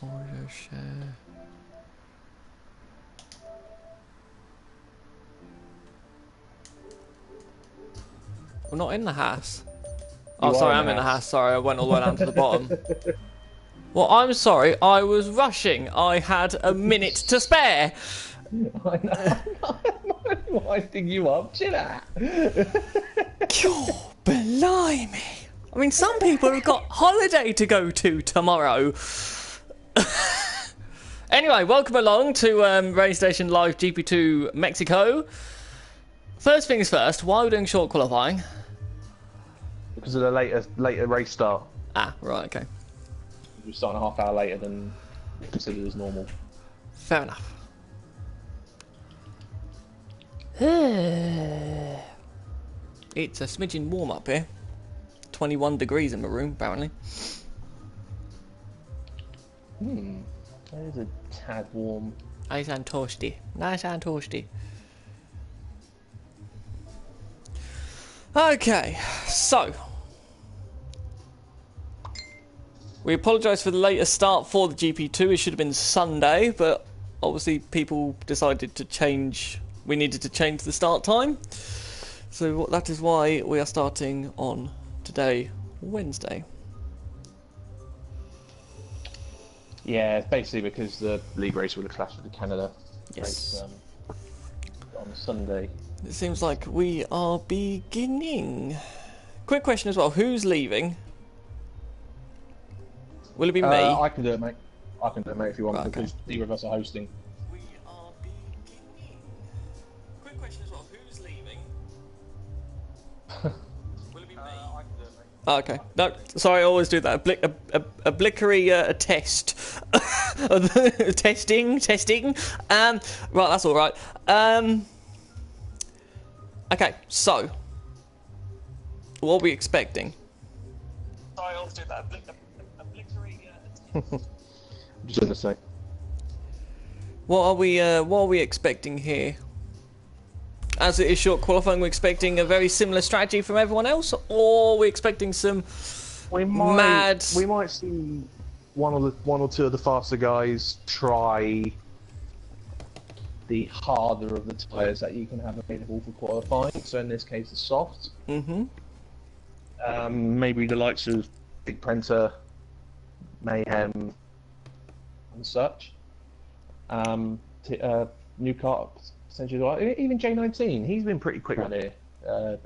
Audio share. We're not in the house. Oh, sorry, I'm in the house. Sorry, I went all the way down to the bottom. Well, I'm sorry. I was rushing. I had a minute to spare. I know. I'm winding you up. Chill out. Oh, blimey. I mean, some people have got holiday to go to tomorrow. Anyway, welcome along to Racestation Live GP2 Mexico. First things first, why are we doing short qualifying? Because of the later race start. Ah, right, okay. We're starting a half hour later than considered as normal. Fair enough. It's a smidgen warm up here. 21 degrees in my room, apparently. That is a tad warm. Nice and toasty. Nice and toasty. Okay, so we apologise for the later start for the GP2. It should have been Sunday, but obviously people decided to change. We needed to change the start time, so that is why we are starting on today, Wednesday. Yeah, it's basically because the league race would have clashed with the Canada Yes. race on Sunday. It seems like we are beginning. Quick question as well, who's leaving? Will it be me? I can do it, mate. I can do it, mate, if you want, Right, okay. because neither of us are hosting. We are beginning. Quick question as well, who's leaving? Will it be me? I can do it, mate. Oh, okay. No, sorry, I always do that. A blickery test. Testing. Right, that's all right. Okay, so what are we expecting? Sorry, I always do that. A blickery test. I'm just gonna say. What are we expecting here? As it is short qualifying, we're expecting a very similar strategy from everyone else, or are we expecting some We might see one or two of the faster guys try the harder of the tyres that you can have available for qualifying. So in this case, the soft. Mm-hmm. Maybe the likes of Big Prenter, Mayhem, and such. New car, essentially, even J19. He's been pretty quick on here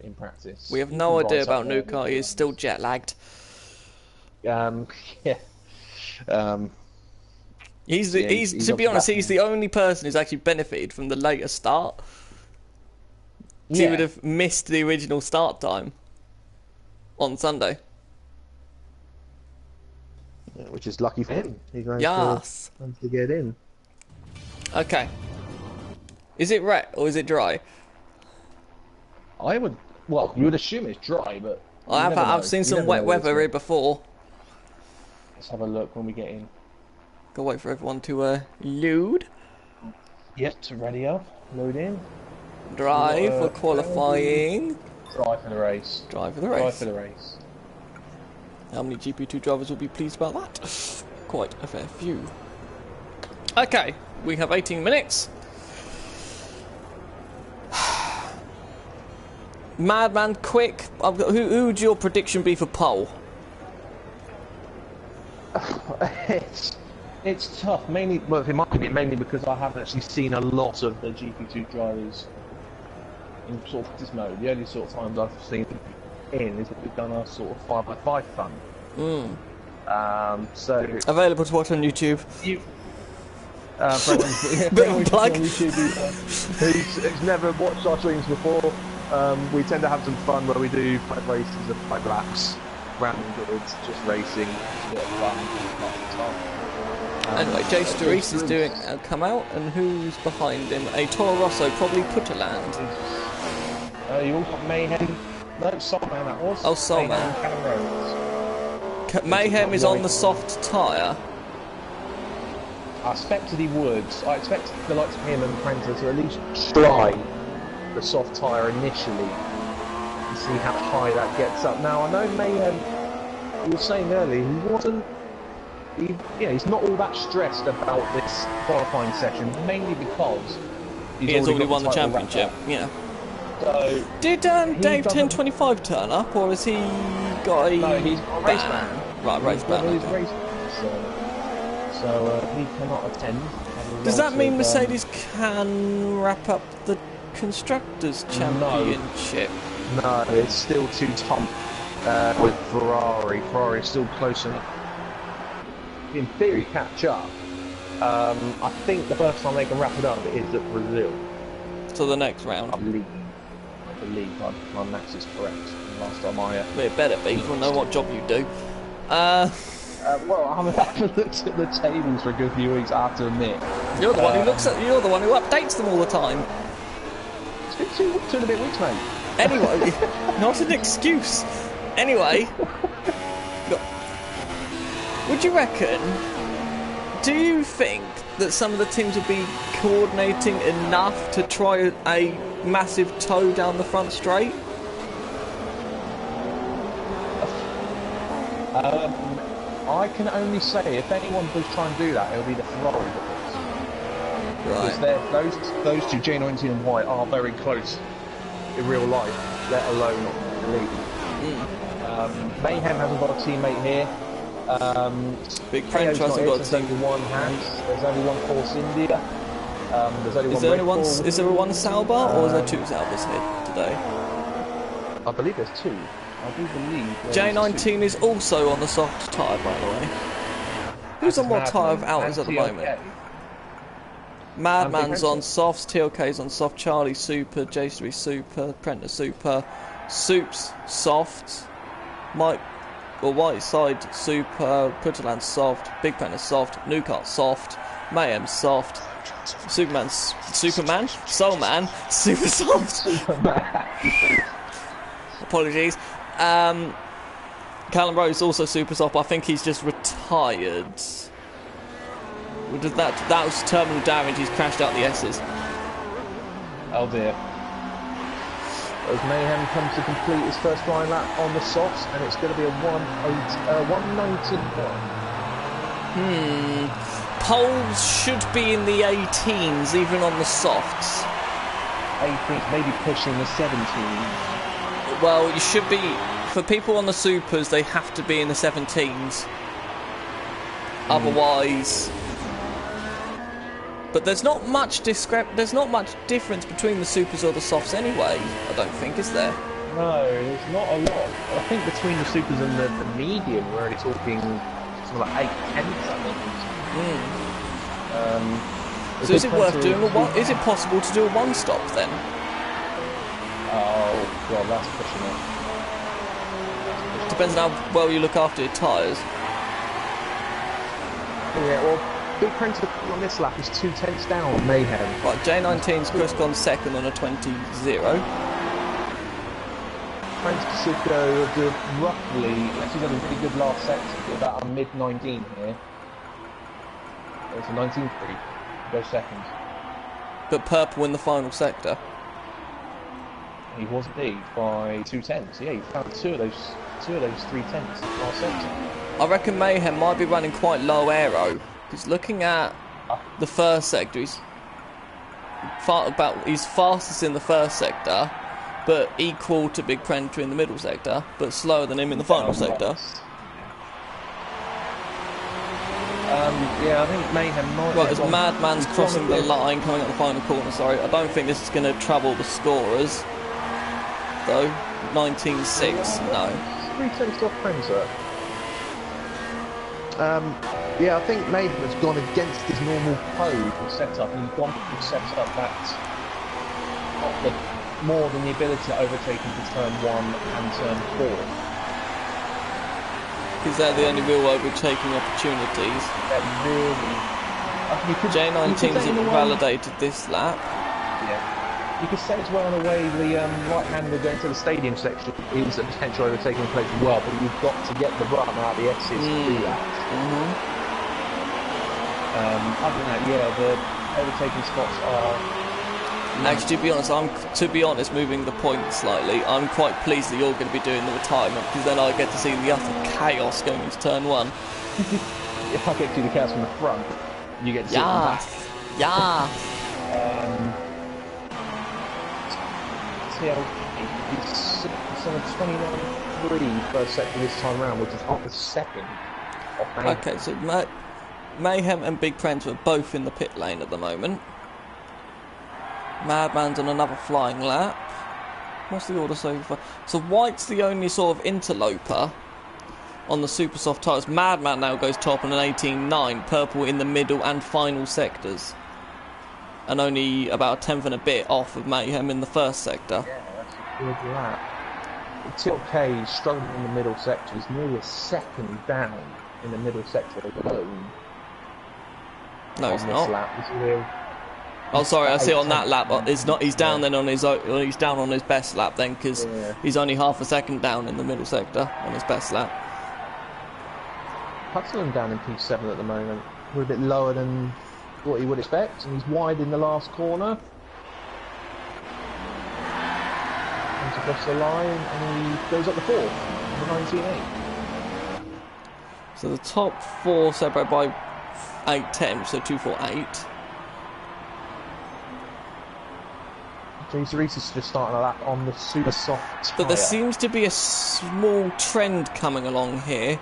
in practice. We have no idea about Nuka. He is still jet lagged. Yeah. He's to be honest, he's the only person who's actually benefited from the later start. He would have missed the original start time on Sunday. Yeah, which is lucky for him. He going to get in. Okay. Is it wet or is it dry? You would assume it's dry, but I've seen some wet weather here before. Let's have a look when we get in. Go wait for everyone to load. Yep, to ready up, load in. Drive for qualifying. Drive for the race. Drive for the race. Drive for the race. How many GP2 drivers will be pleased about that? Quite a fair few. Okay, we have 18 minutes. Madman, quick. Who'd your prediction be for pole? It's tough, mainly. Well, in my opinion, mainly because I haven't actually seen a lot of the GP2 drivers in sort of this mode. The only sort of times I've seen in is that we've done our sort of 5x5 fun. So available to watch on YouTube. For anyone on YouTube who's never watched our streams before, we tend to have some fun where we do 5 races of 5 laps, random grids, just racing, just a bit of fun. Anyway, Jace Doris is doing come out, and who's behind him? A Toro Rosso, probably Putterland. You all got Mayhem. No, Soulman that was. Oh, Soulman. Mayhem is on the soft tyre. I expected he would. I expected the likes of him and Prenter to at least try the soft tyre initially and see how high that gets up. Now, I know Mayhem, you were saying earlier, he wasn't he's not all that stressed about this qualifying session, mainly because he has already won the championship. Yeah. So did Dave 1025 turn up, or has he got a? No, he's got a race ban. Right, race ban. Okay. So he cannot attend. Does that mean Mercedes can wrap up the Constructors' Championship? No, it's still too tight with Ferrari. Ferrari is still close enough. In theory, catch up. I think the first time they can wrap it up is at Brazil. So the next round. I believe my maths is correct. Last time I... it better be. You know what job you do. Well, I haven't looked at the tables for a good few weeks, I have to admit. You're the one who looks at. You're the one who updates them all the time. It's been two and a bit weeks, mate. Anyway, not an excuse. Anyway, look, would you reckon? Do you think that some of the teams would be coordinating enough to try a massive tow down the front straight? I can only say if anyone does try and do that, it'll be the Ferrari boys. Right. Because those two, J19 and White, are very close in real life, let alone in the league. Mayhem hasn't got a teammate here. Big French hasn't got a team. There's only one Hans. There's only one Force India. There's only one. Is there one Sauber, or is there two Saubers here today? I believe there's two. I do believe J19 is also on the soft tyre, by the way. Who's on what tyre of ours at the moment? Madman's on softs, TLK's on soft, Charlie Super, J3 Super, Prentice Super, Soup's soft, Mike or White Side Super, Putterland soft, Big Prentice soft, Newcart soft, Mayhem soft, Superman, Soulman, super soft. Apologies. Callum Rose also super soft, but I think he's just retired. That was terminal damage, he's crashed out the S's. Oh dear. As Mayhem comes to complete his first line lap on the softs, and it's going to be a 191. Poles should be in the 18s, even on the softs. 18s, maybe pushing the 17s. Well, you should be, for people on the supers, they have to be in the 17s. Otherwise, but there's not much difference between the supers or the softs anyway. I don't think, is there? No, there's not a lot. I think between the supers and the medium, we're only talking something like 8/10, I think. So is it worth doing is it possible to do a one-stop then? Oh god, that's pushing it. Depends on how well you look after your tyres. Yeah, well, Big Prince on this lap is 2/10 down, Mayhem. Right, J19's Chris gone second on a 20-0. Francisco did roughly, actually had a really good last sector, about a mid-19 here. It's a 19-3, go second. But purple in the final sector. He was indeed by 2/10. Yeah, he found two of those 3/10 last sector. I reckon Mayhem might be running quite low aero. Because looking at the first sector, he's fastest in the first sector, but equal to Big Predator in the middle sector, but slower than him in the final sector. Yeah, I think Mayhem might. Right, as Madman's crossing the line, coming up the final corner. Sorry, I don't think this is going to trouble the scorers. Though 19.6, no. 3/10 off Prenza. Yeah, I think Mayhem has gone against his normal code and setup, and he's gone to set up that more than the ability to overtake into turn 1 and turn 4. Because they're the only real overtaking opportunities. Really, J19's validated this lap. Yeah. You could say it's well on the way the right-hander going to the stadium section is a potential overtaking place as well, but you've got to get the run out of the S's to do that. Other than that, yeah, the overtaking spots are... Actually, to be honest, moving the point slightly, I'm quite pleased that you're going to be doing the retirement, because then I get to see the utter chaos going into turn 1. if I get to the chaos from the front, you get to see it from the back. Yeah. He's on a 29.3 first sector this time around, which is half a second off Mayhem. Okay, so Mayhem and Big Prens are both in the pit lane at the moment. Madman's on another flying lap. What's the order so far? So White's the only sort of interloper on the super soft tyres. Madman now goes top on an 18.9. Purple in the middle and final sectors. And only about a tenth and a bit off of Mayhem in the first sector. Yeah, that's a good lap. TLK is struggling in the middle sector. He's nearly a second down in the middle sector alone. No, he's not. Lap. Oh, sorry, I see it on that lap. It's not. He's down then on his. He's down on his best lap then, because he's only half a second down in the middle sector on his best lap. Hudson down in P7 at the moment. We're a bit lower than what you would expect, and he's wide in the last corner. Comes across the line, and he goes up the fourth, the 19.8. So the top four separated by 8 tenths, so 2.48. James Reese is just starting a lap on the super soft tyre. But there seems to be a small trend coming along here.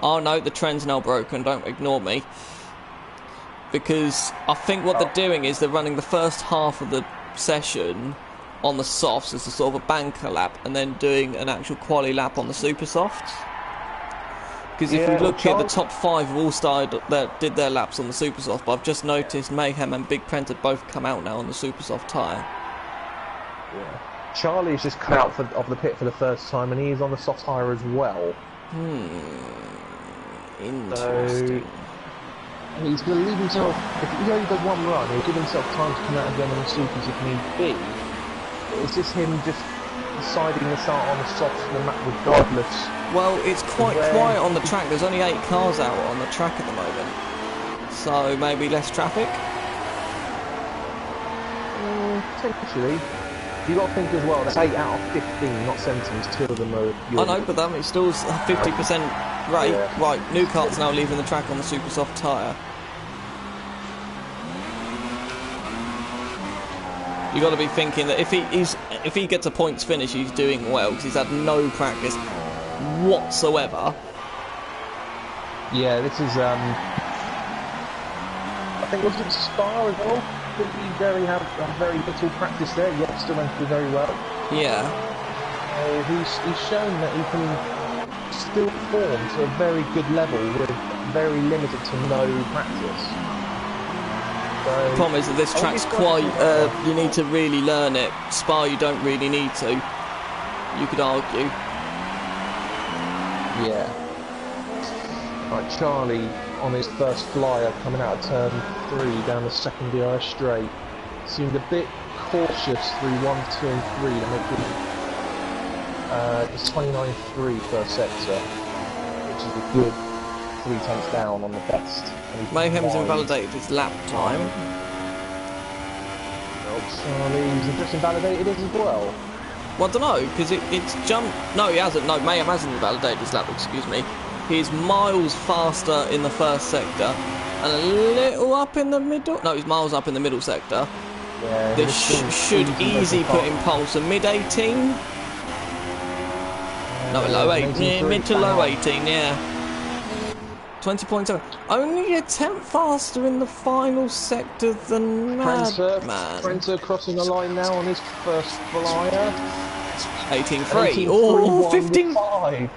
Oh no, the trend's now broken, don't ignore me. Because I think what they're doing is they're running the first half of the session on the softs as a sort of a banker lap, and then doing an actual quali lap on the super softs. Because if we look at the top 5 have all started, did their laps on the super soft, but I've just noticed Mayhem and Big Prent have both come out now on the super soft tyre. Yeah. Charlie's just come out of the pit for the first time, and he's on the soft tyre as well. Interesting. So he's going to leave himself, if he only does one run, he'll give himself time to come out again on the supers if need be. It's just him just deciding to start on the softs and the map regardless. Well, it's quite quiet on the track. There's only 8 cars out on the track at the moment. So maybe less traffic? Potentially. You've got to think as well, that's 8 out of 15, not 17, 2 of them are... I know, but that still a 50% rate. Yeah. Right, new cart's now leaving the track on the super soft tyre. You've got to be thinking that if he gets a points finish, he's doing well, because he's had no practice whatsoever. Yeah, this is... I think it was Spa as well. Could he have very little practice there, yet still went through very well. Yeah. He's shown that he can still perform to a very good level with very limited to no practice. So, the problem is that this track's quite, you need to really learn it. Spa you don't really need to, you could argue. Yeah. Right, Charlie on his first flyer coming out of turn 3 down the second DRS straight. Seemed a bit cautious through 1, 2 and 3 to make it 29.3 first sector, which is a good 3 tenths down on the best. Mayhem's invalidated his lap time. Charlie's just invalidated it as well. Well, I don't know, because it's jumped... No, he hasn't. No, Mayhem hasn't invalidated his lap, excuse me. He's miles faster in the first sector and a little up in the middle. No, he's miles up in the middle sector. Yeah, this should easily put him pole. So mid 18? No, low 18. Yeah, mid to low 18, yeah. 20.7. Only a tenth faster in the final sector than Madman. Prancer crossing the line now on his first flyer. 18.3. Oh, 15.5.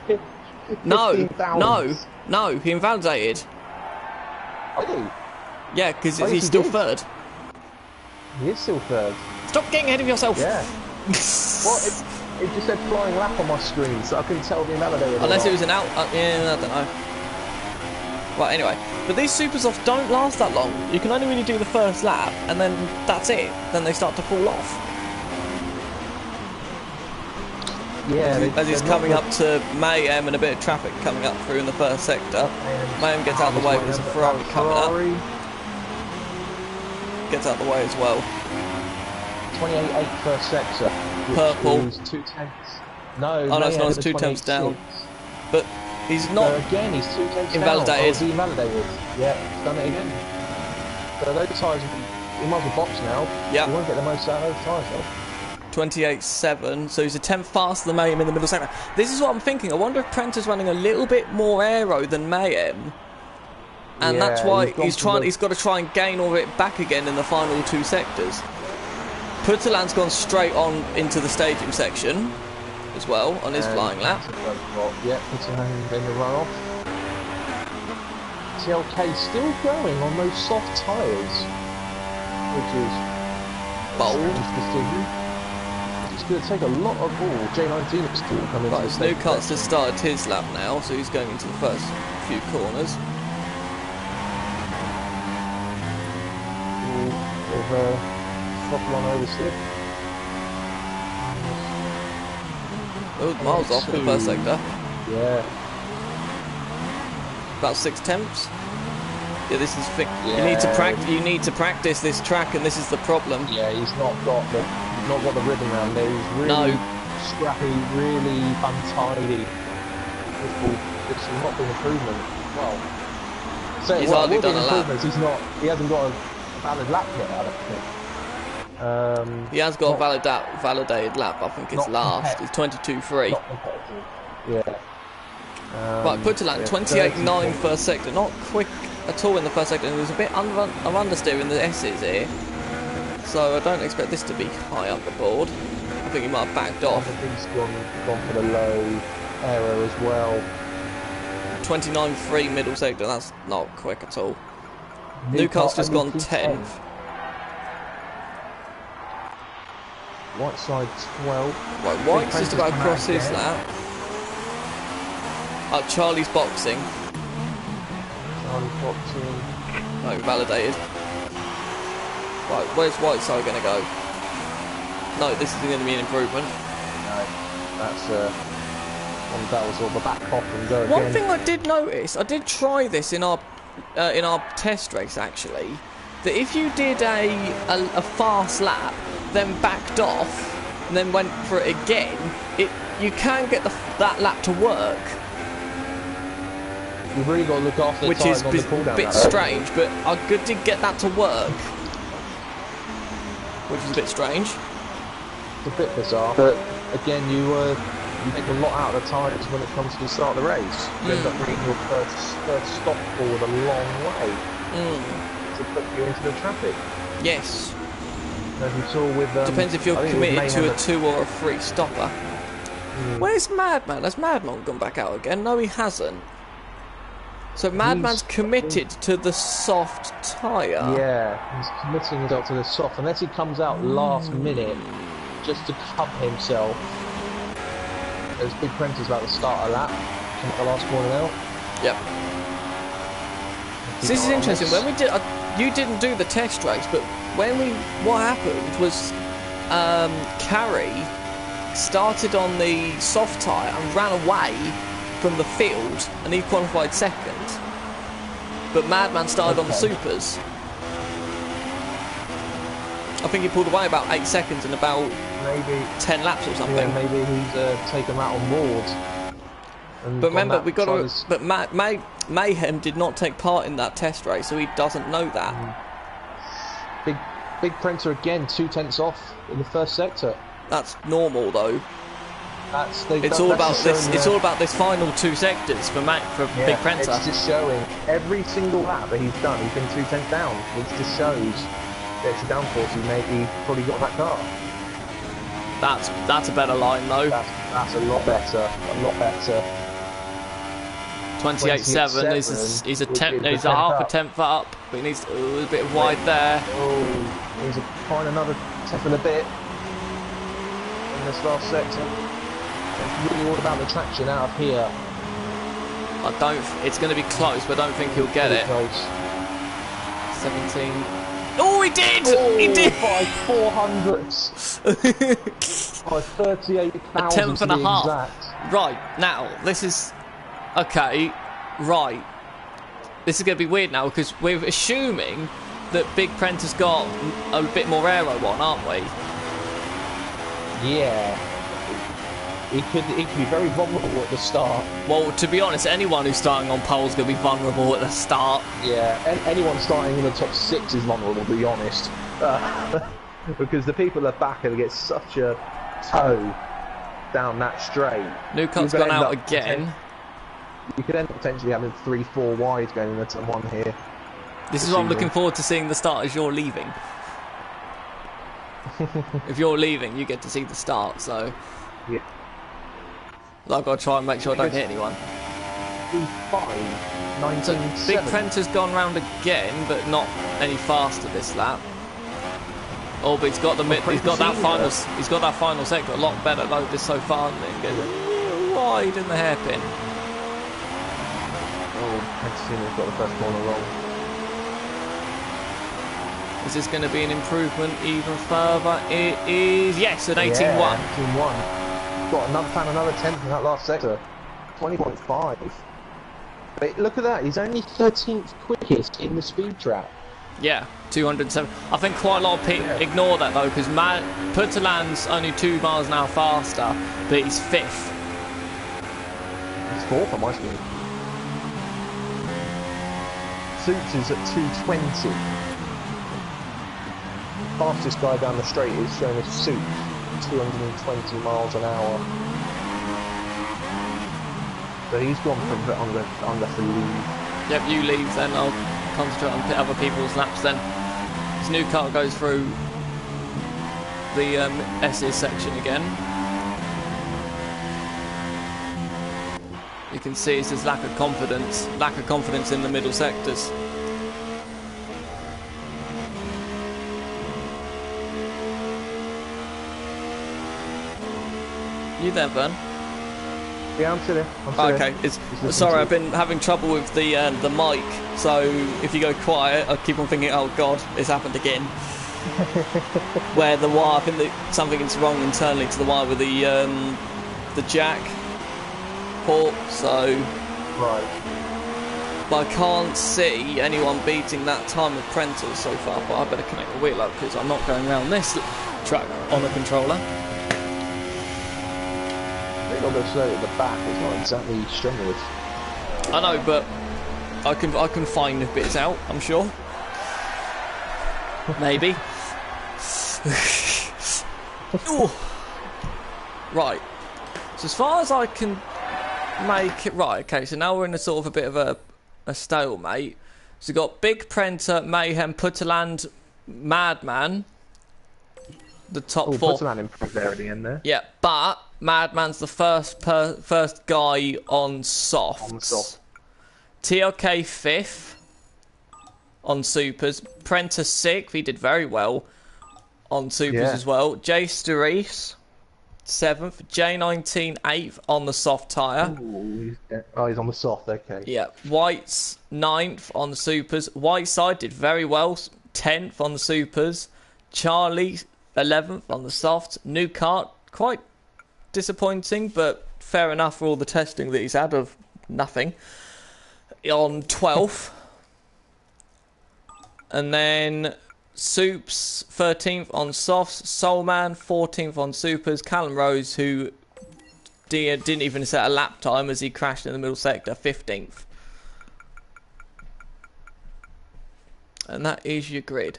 No, he invalidated. I do. Yeah, because he's still third. He is still third. Stop getting ahead of yourself. Yeah. What? It just said flying lap on my screen, so I couldn't tell if he invalidated. Unless it was an out. Yeah, I don't know. Right, anyway. But these super softs don't last that long. You can only really do the first lap, and then that's it. Then they start to fall off. Yeah, as he's coming up to Mayhem and a bit of traffic coming up through in the first sector. Mayhem gets out of the way, but there's a Ferrari coming up. Gets out of the way as well. 28.8 first sector. Purple. 2 tenths. No, oh no, it's 2 tenths down. But He's not. So again, he's 2 tenths invalidated. down. Oh, is he invalidated? Yeah, he's done it again. So those tyres, he might as well box now. Yeah. He won't get the most out of those tyres though. 28.7, so he's a tenth faster than Mayhem in the middle sector. This is what I'm thinking. I wonder if Prentice running a little bit more aero than Mayhem, and Yeah, that's why he's he's got to try and gain all of it back again in the final 2 sectors. Putalan's gone straight on into the stadium section as well on his flying lap. Yeah, Putalan in the run-off. TLK still going on those soft tyres, which is bold. It's going to take a lot of ball. J19 is still coming. Right, Snowcart's just started his lap now, so he's going into the first few corners. With throttle on oversteer. Oh, miles off in the first sector. Yeah. About 6 tenths. Yeah, this is Yeah. You need to practice this track, and this is the problem. Yeah, he's not got the rhythm around there. He's really scrappy, really untidy. It's not been improvement. Well, He's hardly done a lap. He hasn't got a valid lap yet, I don't think. He has got a validated lap. I think it's last. It's 22.3. Yeah. Right, Putalan 28.9 first sector. Not quick at all in the first sector. There was a bit of understeer in the S's here, so I don't expect this to be high up the board. I think he might have backed off. He's gone for the low aero as well. 29.3 middle sector. That's not quick at all. Newcastle's gone 10th. Whiteside 12. Right, White's just about across his lap. Charlie's boxing. Charlie's boxing. No, validated. Right, where's Whiteside going to go? No, this isn't going to be an improvement. No, that's that was all the back off and go One again. thing I did notice, I did try this in our test race actually, that if you did a fast lap, then backed off, and then went for it again, you can get that lap to work. You've really got to look after the tyres on the cool down. Which is a bit strange, but I did get that to work, which is a bit strange. It's a bit bizarre, but again, you take a lot out of the tyres when it comes to the start of the race. You end up bringing your first stop forward a long way to put you into the traffic. Yes. As you saw with depends if you're committed to a 2 or a 3 stopper. Where's Madman? Has Madman gone back out again? No, he hasn't. So Madman's committed to the soft tyre. Yeah, he's committing himself to the soft, unless he comes out last minute just to cover himself. As Big Prentice about to start a lap, come at the last corner now. Yep. So this is interesting. When we did, you didn't do the test race, but what happened was, Carey started on the soft tyre and ran away from the field, and he qualified second. But Madman started on the supers. I think he pulled away about 8 seconds in about maybe 10 laps or something. Yeah, maybe he's taken that on board. But remember, we got to. But Mayhem did not take part in that test race, so he doesn't know that. Big Prentice again, 2 tenths off in the first sector. That's normal though. It's all about this. It's all about this final 2 sectors for Big Prentice. It's just showing every single lap that he's done. He's been 2 tenths down. It just shows the extra downforce he probably got that car. That's a better line though. That's a lot better. A lot better. 28.7. He's a half a tenth up, but he needs a bit wide there. Oh, needs to find another tenth and a bit in this last sector. It's really all about the traction out of here. It's going to be close, but I don't think he'll get it. Close. 17. Oh, he did! Oh, he did! By 400s. By 38,000. A tenth and a half. Exact. Right, now, this is... Okay, right. This is going to be weird now, because we're assuming that Big Prentice got a bit more aero on, aren't we? Yeah. He could be very vulnerable at the start. Well, to be honest, anyone who's starting on pole is going to be vulnerable at the start. Yeah, anyone starting in the top 6 is vulnerable, to be honest. Because the people at the back are going to get such a toe down that straight. Newcott's gone out again. You could end up potentially having 3-4 wide going into turn 1 here. This is what I'm looking forward to seeing the start as you're leaving. If you're leaving, you get to see the start, so... Yeah. I've got to try and make sure I don't hit anyone. 5, 19, so Big Prenter's gone round again, but not any faster this lap. Oh, but he's got that final sector a lot better though this so far. And goes a little wide in the hairpin. Oh, Prentina's got the first corner wrong. Is this going to be an improvement even further? It is, yes, an 18-1. Yeah, 18-1. Got another 10th in that last sector. 20.5. But look at that, he's only 13th quickest in the speed trap. Yeah, 207. I think quite a lot of people ignore that though, because Putterland's only 2 miles an hour faster, but he's 5th. He's 4th on my screen. Suits is at 220. Fastest guy down the straight is showing as Suits, 220 miles an hour. So he's gone for I'm left to leave. Yep, you leave then. I'll concentrate on other people's laps then. This new car goes through the S's section again. You can see it's his lack of confidence in the middle sectors. You there, Vern? Yeah, I'm still here. Okay, sorry, I've been having trouble with the mic, so if you go quiet, I keep on thinking, oh god, it's happened again. Where the wire, I think that something is wrong internally to the wire with the jack port, so... Right. But I can't see anyone beating that time of Prentice so far, but I better connect the wheel up, because I'm not going around this track on the controller. I've got to say, at the back is not exactly strenuous. I know, but I can find bits out, I'm sure. Maybe. Ooh. Right. So as far as I can make it right, okay, so now we're in a sort of a bit of a stalemate. So we've got Big Prenter, Mayhem, Putterland, Madman. The top 4. Putterland improved there at the end there. Yeah, but Madman's the first guy on softs. On soft. TLK 5th on supers. Prentice 6th, he did very well on supers as well. Jay Sturris 7th. J19 8th on the soft tyre. He's on the soft, okay. Yeah, White's 9th on the supers. Whiteside did very well, 10th on the supers. Charlie 11th on the soft. New kart, quite disappointing, but fair enough for all the testing that he's had of nothing. On 12th. And then Soups 13th on softs. Soulman 14th on supers. Callum Rose, who didn't even set a lap time as he crashed in the middle sector, 15th. And that is your grid.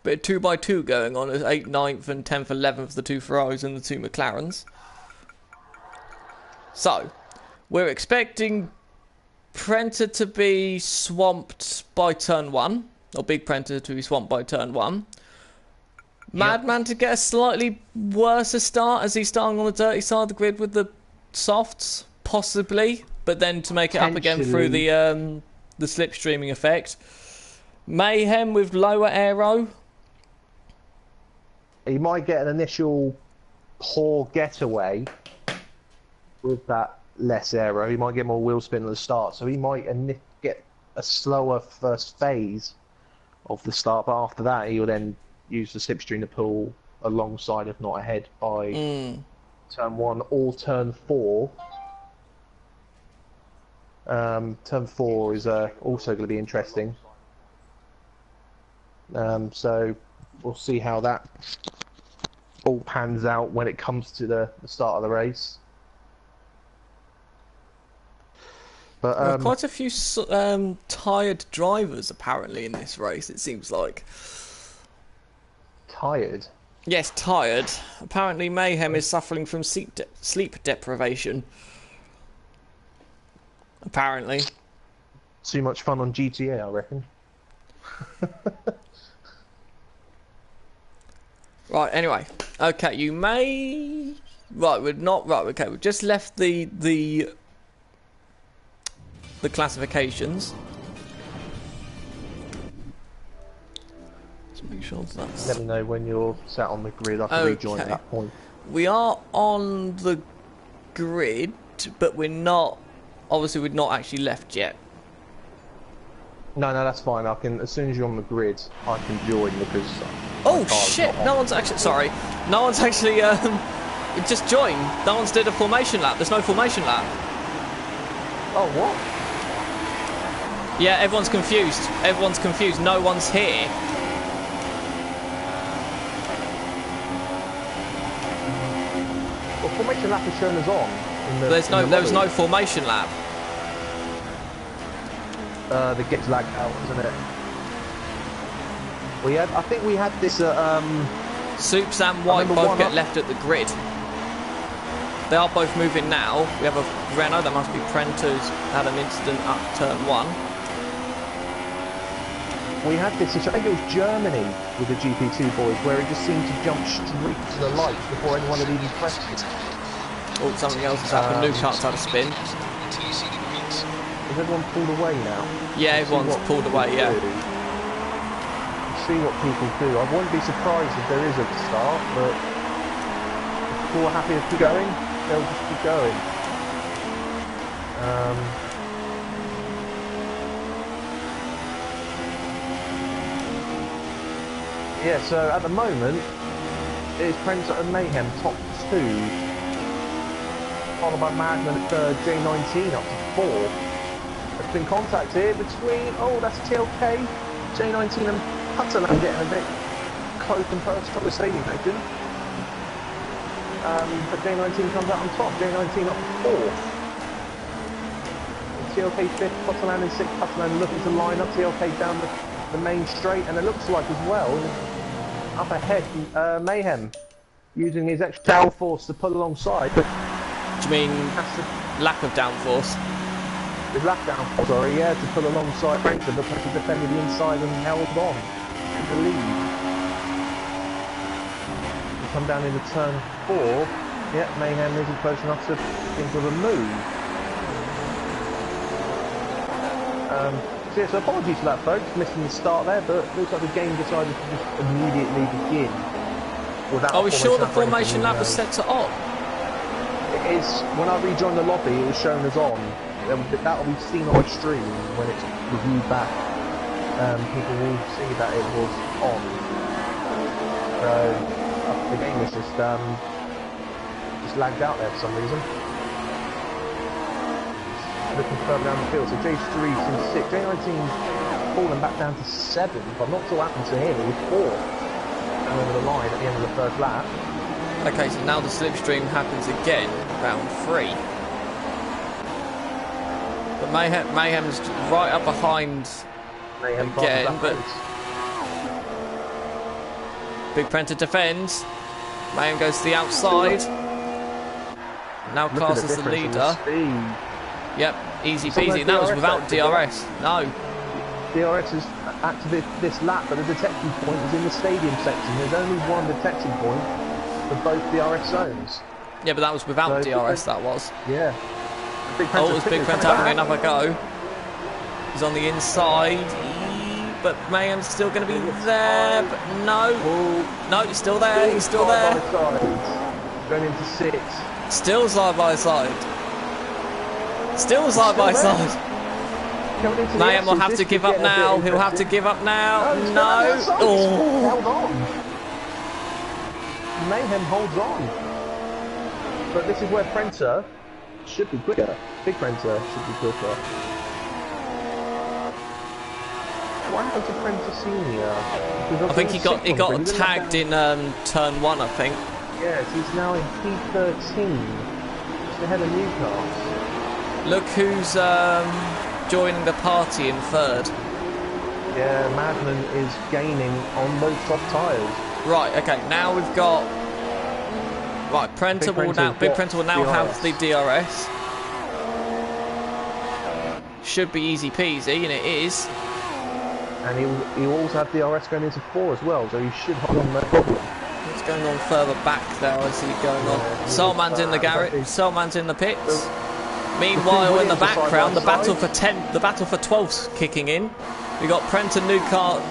Bit of 2x2 going on as 8th, 9th and 10th, 11th, the 2 Ferraris and the 2 McLarens. So, we're expecting Prenter to be swamped by turn 1. Or Big Prenter to be swamped by turn 1. Madman to get a slightly worse start as he's starting on the dirty side of the grid with the softs, possibly. But then to make it up again through the slipstreaming effect. Mayhem with lower aero. He might get an initial poor getaway with that less aero. He might get more wheel spin at the start, so he might get a slower first phase of the start, but after that he will then use the slipstream to pull alongside, if not ahead, by turn 1 or turn 4. Turn 4 is also going to be interesting. So we'll see how that all pans out when it comes to the start of the race. But There are quite a few tired drivers apparently in this race. It seems like. tired. Yes, tired. Apparently, Mayhem is suffering from sleep deprivation. Apparently. Too much fun on GTA, I reckon. Right. Anyway, okay. You may. Right. We're not. Right. Okay. We've just left the classifications. Let's make sure that's. Let me know when you're sat on the grid. I can rejoin at that point. We are on the grid, but we're not. Obviously, we're not actually left yet. No, that's fine. I can, as soon as you're on the grid, I can join because. Oh shit! No one's actually. Sorry, no one's actually. Just joined. No one's did a formation lap. There's no formation lap. Oh what? Yeah, everyone's confused. Everyone's confused. No one's here. Well, formation lap is shown as on. There was no formation lap. That gets lagged out, isn't it? I think we had this. Soups and White both get left at the grid. They are both moving now. We have a Renault. That must be Prenter's had an incident at turn 1. We had this issue, I think it was Germany with the GP2 boys, where it just seemed to jump straight to the lights before anyone had even pressed it. Oh, something else has happened. New cart's had a spin. Has everyone pulled away now? Yeah, everyone's pulled away, yeah. See what people do. I wouldn't be surprised if there is at the start, but if people are happy to keep going, they'll just keep going. Yeah, so at the moment, it's Prensa and Mayhem top 2, followed by Madman at third, J19 up to 4. There's been contact here between, oh that's TLK, J19 and Catalan getting a bit close and personal with saving action. But J19 comes out on top, J19 up to 4. TLK 5th, Catalan in 6th, Catalan looking to line up TLK down the main straight, and it looks like as well, up ahead, Mayhem, using his extra downforce to pull alongside. But do you mean lack of downforce? His lack downforce, sorry, yeah, to pull alongside Frankfurt, but Frankfurt defended the inside and held on to the lead. We come down into turn 4. Yeah, Mayhem isn't close enough to into the move. So apologies for that, folks, missing the start there, but it looks like the game decided to just immediately begin without. Are we sure the formation lap was set to on? It is. When I rejoined the lobby, it was shown as on. That will be seen on stream when it's reviewed back. People will see that it was on. So the game was just lagged out there for some reason. Looking further down the field, so J3's in 6, J19's fallen back down to 7, but I'm not sure what happened to him, he was 4 over the line at the end of the first lap. Okay, so now the slipstream happens again, round 3. But Mayhem's right up behind Mayhem again, but Big Prenter defends, Mayhem goes to the outside, now classes the leader. Yep, easy peasy. That was without DRS. No. DRS is active this lap, but the detection point is in the stadium section. There's only one detection point for both DRS zones. Yeah, but that was without DRS, that was. Yeah. Oh, it was Big Prent having another go. He's on the inside, but Mayhem's still going to be there, but no. No, he's still there, he's still there. Going into 6. Still side by side. Still side by side. Mayhem will have to give up now. He'll have to give up now. No. Oh. Held on. Mayhem holds on. But this is where Prenter should be quicker. Big Prenter should be quicker. What happened to Prenter Senior? I think he got tagged in turn 1, I think. Yes, he's now in P13, just ahead of Newcastle. Look who's joining the party in third. Yeah, Madman is gaining on those top tyres. Right, okay, now we've got... Right, Big Prenta will now have the DRS. Should be easy peasy, and it is. And he'll also have DRS going into 4 as well, so he should hold on no problem. What's going on further back there? I see it going on. Solman's in the garage. Solman's in the pits. Meanwhile, in the background, the battle for 12th's kicking in. We got Prenta, Newcastle,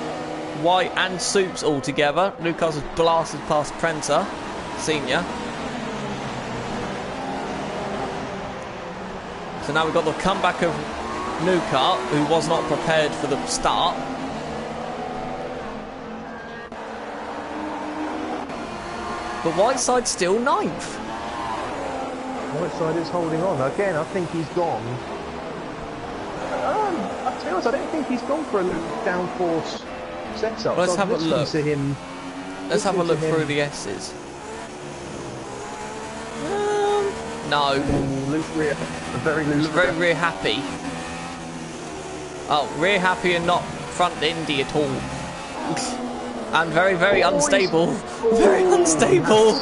White, and Soups all together. Newcastle's blasted past Prenta, senior. So now we've got the comeback of Newcastle, who was not prepared for the start. But Whiteside's still 9th. Whiteside is holding on. Again, I think he's gone. To be honest, I don't think he's gone for a downforce setup. Let's have a look. Let's have a look through the S's. No. Loose rear. Very loose rear. Very rear happy. Oh, rear happy and not front endy at all. And very, very unstable. Very unstable.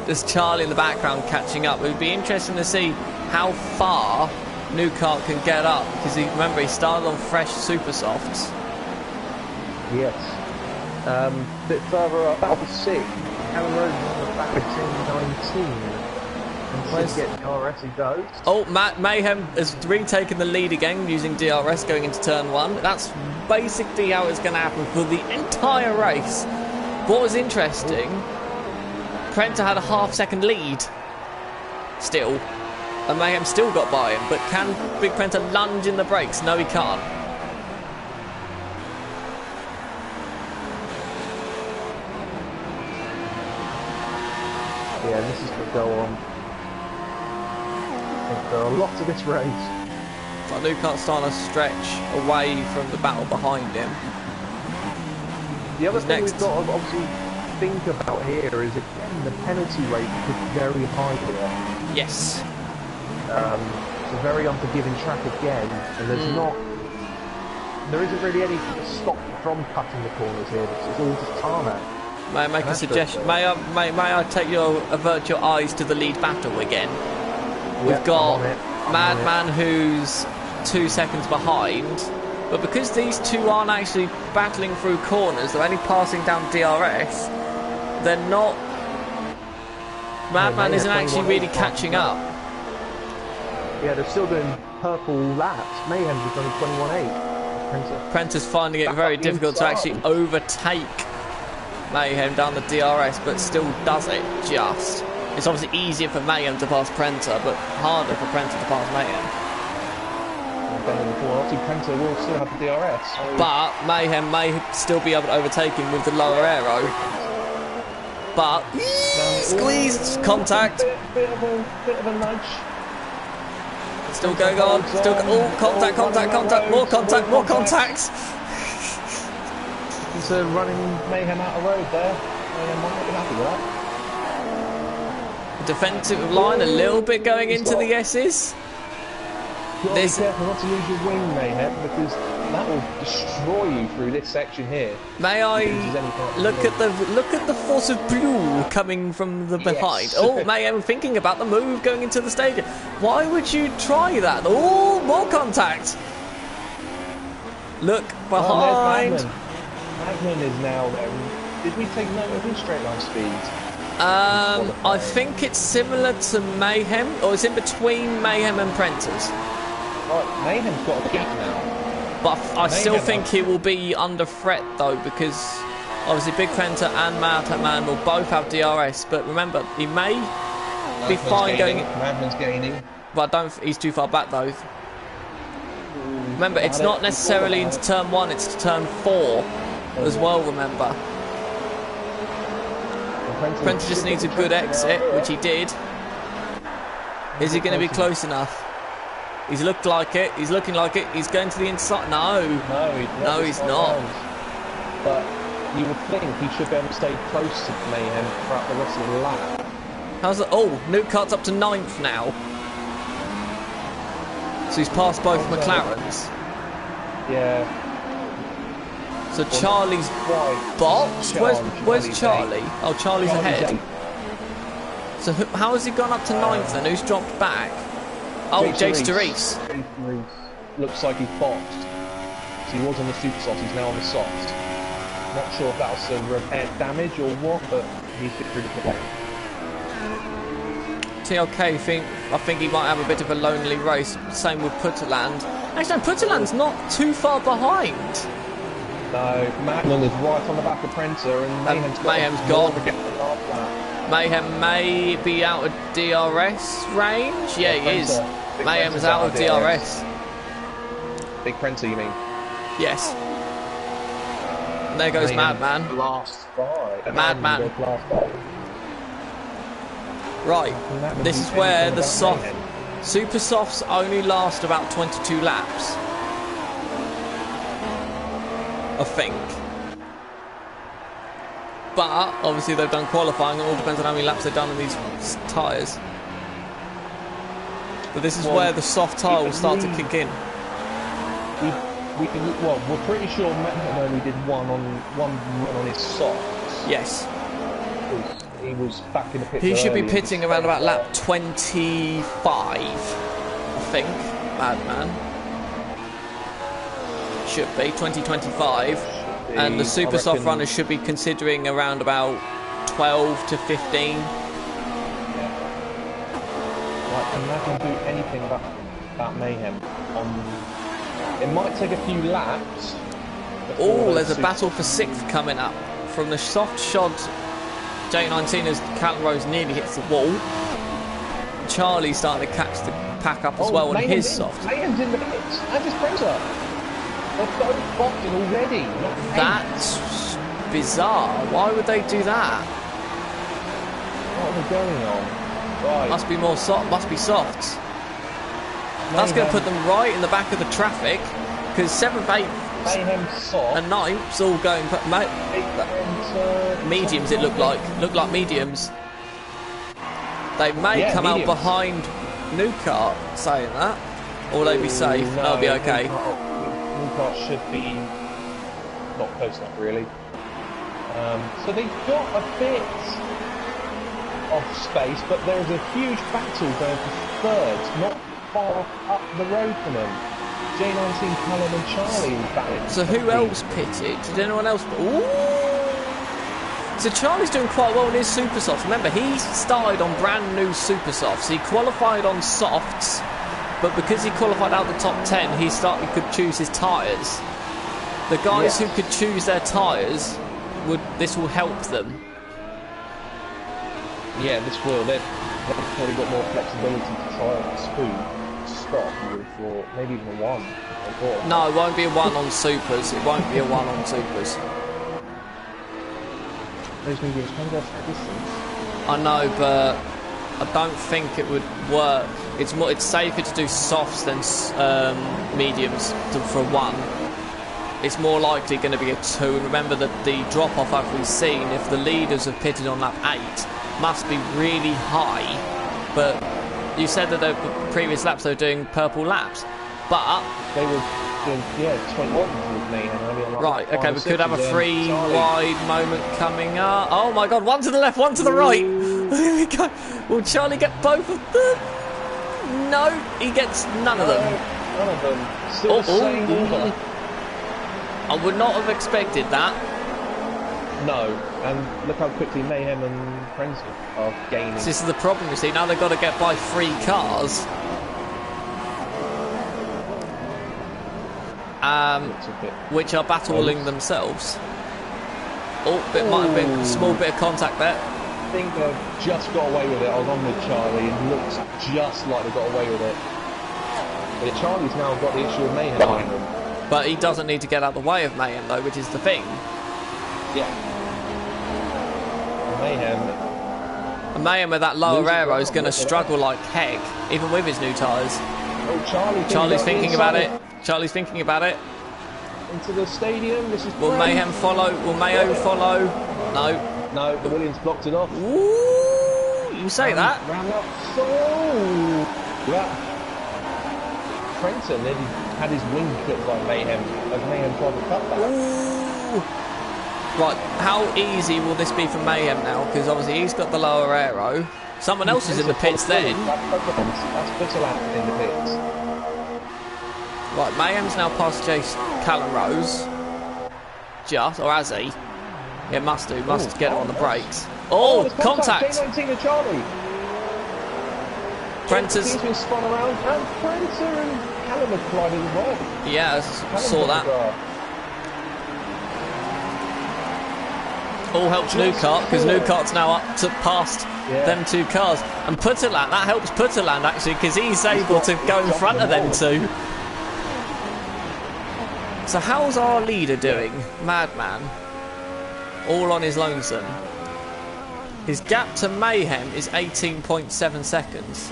There's Charlie in the background catching up. It would be interesting to see how far Newcastle can get up, because remember he started on fresh super softs. Yes. A bit further up, Alpha 6. Callum Rose is on the back of 10-19. And to get DRS he goes. Oh, Mayhem has retaken the lead again using DRS going into turn 1. That's basically how it's going to happen for the entire race. What was interesting, Prenta had a half-second lead still, and Mayhem still got by him, but can Big Prenta lunge in the brakes? No, he can't. Yeah, this is going to go on for a lot of this race. But Newcastle starting to stretch away from the battle behind him. The other thing we've got to obviously think about here is, again, the penalty rate is very high here. Yes. It's a very unforgiving track again, and there isn't really any stop from cutting the corners here. It's all just tarmac. May I make a suggestion? May I avert your eyes to the lead battle again? We've got Madman, who's 2 seconds behind, but because these two aren't actually battling through corners, they're only passing down DRS, they're not... Madman isn't actually really catching up. Yeah, they're still doing purple laps. Mayhem's is only 21.8. Prenta's finding it very difficult to actually overtake Mayhem down the DRS, but still does it just. It's obviously easier for Mayhem to pass Prenta, but harder for Prenta to pass Mayhem. Obviously, Prenta will still have the DRS. So... But Mayhem may still be able to overtake him with the lower aero. But squeeze, contact. Bit of a nudge. Still going on. Still contact, more contact. He's running Mayhem out of road there. Mayhem might not be happy with that. Defensive line a little bit going into the S's. Be careful not to lose your wing, Mayhem, because that will destroy you through this section here. May I look at the force of blue coming from the behind? Yes. Oh, Mayhem thinking about the move going into the stadium. Why would you try that? Oh, more contact. Look behind. Magnan is now there. Did we take note of his straight line speed? I think it's similar to Mayhem, or it's in between Mayhem and Prenta's. Right, Mayhem's got a gap now. But I still think he will be under threat though, because obviously Big Prenta and Madman will both have DRS. But remember, he may be fine going. Madman's gaining. But he's too far back though. Remember, it's not necessarily into turn 1; it's to turn 4 as well. Remember. Prenta just needs a good exit, which he did. Is he going to be close enough? He's looked like it. He's looking like it. He's going to the inside. No, he's not. But you would think he should be able to stay close to Mayhem throughout the rest of the lap. How's it? Oh, Nuke Kart's up to 9th now. So he's passed both McLarens. Yeah. So Charlie's boxed? Where's Charlie? Oh, Charlie's ahead. So how has he gone up to 9th then? Who's dropped back? Oh, Jace Therese. Looks like he's boxed. So he was on the super soft, he's now on the soft. Not sure if that was some repair damage or what, but he's been pretty good. TLK I think he might have a bit of a lonely race. Same with Putterland. Actually, no, Putterland's not too far behind. No, Magnum is right on the back of Prensa, and Mayhem's gone. Mayhem may be out of DRS range. Yeah, he is. Mayhem's out of DRS. Big Prensa, you mean? Yes. And there goes Madman. Last by. Madman. Right. This is where the super softs only last about 22 laps. I think. But obviously they've done qualifying. It all depends on how many laps they've done on these tyres. But this is where the soft tyre will start to kick in. We're pretty sure Matt only did one run on his softs. Yes. He was back in the pit. He should be pitting around about lap 25, I think. Madman. Should be 2025. And the super soft runners should be considering around about 12 to 15. Right, can Magnum do anything about Mayhem? It might take a few laps. Oh, there's a battle for 6th coming up. From the soft shod J19 as Callum Rose nearly hits the wall. Charlie's starting to catch the pack up as well on his soft. Mayhem's in the pits. And just Prensa. They're both boxing already. That's bizarre. Why would they do that? What are they going on? Right. Must be more soft. Must be softs. That's going to put them right in the back of the traffic because 7th, 8th, and 9th's all going. Mediums. It looked like mediums. They may come out behind New Kart saying that, or will they be safe? No, they'll be okay. New Kart should be not close enough, really. So they've got a bit of space, but there's a huge battle going for 3rd, not far up the road from them. J19, Callum and Charlie battling. So who else pitted? Did anyone else? Ooh! So Charlie's doing quite well in his super softs. Remember, he started on brand new super softs. He qualified on softs, but because he qualified out the top 10, he could choose his tyres. The guys who could choose their tyres, this will help them. Yeah, this will. They've probably got more flexibility to try and stop. You would have thought maybe even a 1. No, it won't be a 1 on supers. It won't be a 1 on supers. Those mediums can go for distance. I know, but I don't think it would work. It's safer to do softs than mediums for a 1. It's more likely going to be a 2. And remember that the drop off we've seen, if the leaders have pitted on lap 8, must be really high. But you said that the previous laps they were doing purple laps, but they were doing 21 with me. Right, okay, we could have a 3 wide moment coming up. Oh my god, 1 to the left, 1 to the right. Here we go. Will Charlie get both of them? No, he gets none of them. None of them. Still the same order. I would not have expected that. No, and look how quickly Mayhem and Prensa are gaining. This is the problem, you see. Now they've got to get by 3 cars. Which are battling themselves. Oh, it might have been a small bit of contact there. I think they've just got away with it. I was on with Charlie and looks just like they got away with it. But Charlie's now got the issue of Mayhem behind them. But he doesn't need to get out of the way of Mayhem though, which is the thing. Yeah. Mayhem with that lower aero is going to struggle like heck, even with his new tyres. Oh, Charlie's thinking about it. Charlie's thinking about it. into the stadium. This is Will Mayhem follow? Will Mayo follow? No. No, the Williams blocked it off. Ooh, you say that? Ran up. Oh, yeah. Trenton nearly had his wing clipped by Mayhem as Mayhem tried to cut that. Ooh. Right, how easy will this be for Mayhem now? Because obviously he's got the lower aero. Someone else is in the pits then. That's Butterland in the pits. Right, Mayhem's now past Chase Callum Rose. Just, or has he? Yeah, must do. Must get it on the brakes. Oh, contact! J19 and Charlie. Prentice. He's been spun around, and Prentice and Callum have collided as well. Yeah, I saw that. All helps Newcart, because Newcart's now up to past them two cars. And Putterland, that helps Putterland actually, because he's able to go in front of them two. So how's our leader doing? Madman. All on his lonesome. His gap to Mayhem is 18.7 seconds.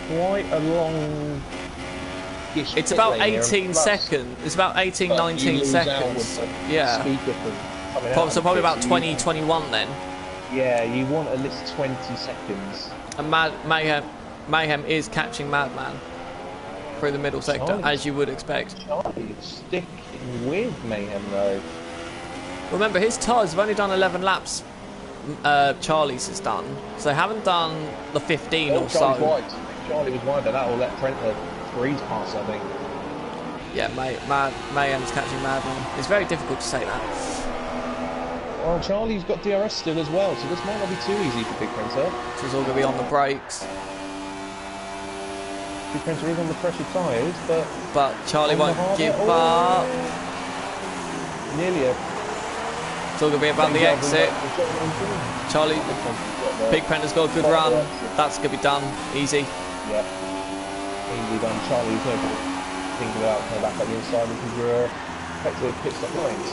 Quite a long... It's about 18 seconds. It's about 18, 19 seconds. Yeah. So probably about 20, 21 then. Yeah, you want at least 20 seconds. And Mayhem is catching Madman through the middle sector, as you would expect. Charlie's sticking with Mayhem though. Remember, his tyres have only done 11 laps. Charlie's has done, so they haven't done the 15 or so. Wide. Charlie was wide, but that will let Trent breeze pass, I think. Yeah, Mayhem's catching Madman. It's very difficult to say that. Well, Charlie's got DRS still as well, so this might not be too easy for Big Printer. So it's all going to be on the brakes. Big Printer is on the pressure tyres, but Charlie won't give up. Nearly a... It's all going to be about the exit. Charlie, Big Printer's got a good run. That's going to be done. Easy. Yeah. Easy done. Charlie's no good thinking about coming back up the inside because you're effectively pit stop lines.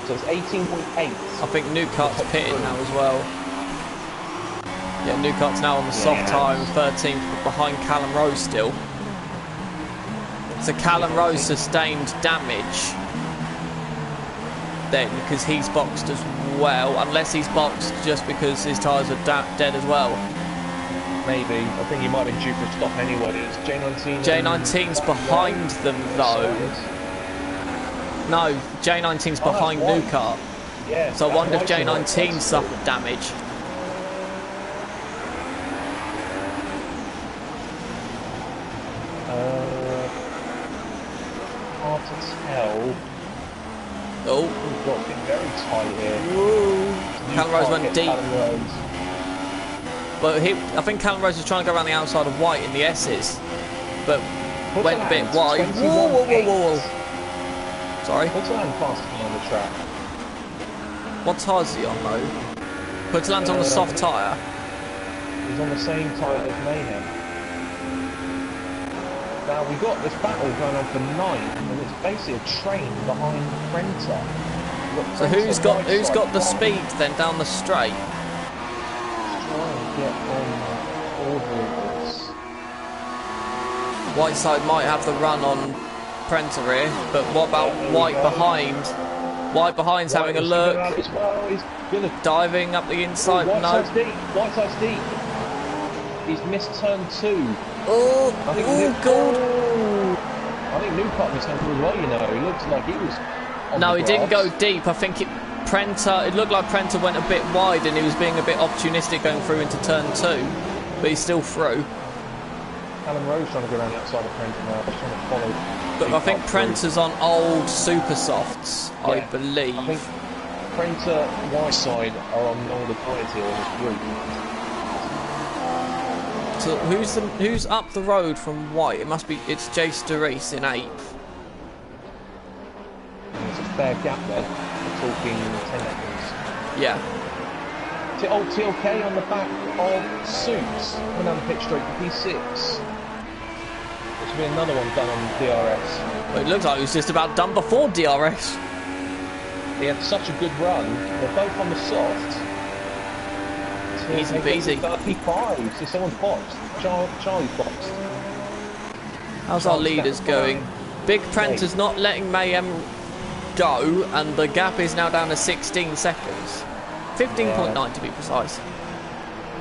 So it's 18.8. I think Newcart's pitting now as well. Yeah, Newcart's now on the soft tyre, 13th, but behind Callum Rose still. So Callum Rose sustained damage then because he's boxed as well, unless he's boxed just because his tyres are dead as well. Maybe. I think he might have been due for a stop anyway. It's J19. J19's behind them though. No, J19's behind Newcart. Yeah, so I wonder if J19 suffered damage. Hard to tell. Oh. We've got to be very tight here. Callum Rose went deep. But I think Callum Rose was trying to go around the outside of White in the S's. But went a bit wide. Whoa. Sorry? Putterland faster on the track. What tyres is he on though? Putterland's on the soft tyre. He's on the same tyre as Mayhem. Now we've got this battle going on for 9th, and it's basically a train behind Prenter. So who's got the speed then down the straight? Let's try and get on order of this. Whiteside might have the run on Prenter here, but what about White behind? White behind's having a look. Diving up the inside. No. Whiteside's deep. He's missed turn 2. Oh, God. I think Newcart missed turn 2 as well, you know. He looks like he was on No, the he didn't grass. go deep. I think it looked like Prenter went a bit wide and he was being a bit opportunistic going through into turn 2. But he's still through. Callum Rose trying to go around the outside of Prenter now. Just trying to follow. But I think Prenter's on old super softs, I believe. I think Prenter, Whiteside are on older tyres here in this group. So who's up the road from White? It's Jace DeReese in 8th. There's a fair gap there. We're talking 10 seconds. Yeah. Old TLK on the back of Suits. Coming down the pitch straight to P6. This will be another one done on DRS. Well, it looks like it was just about done before DRS. They had such a good run. They're both on the soft. Easy peasy. 35. So someone's boxed. Charlie's boxed. How's our leaders going? Big Prancer's not letting Mayhem go, and the gap is now down to 16 seconds. 15.9 to be precise.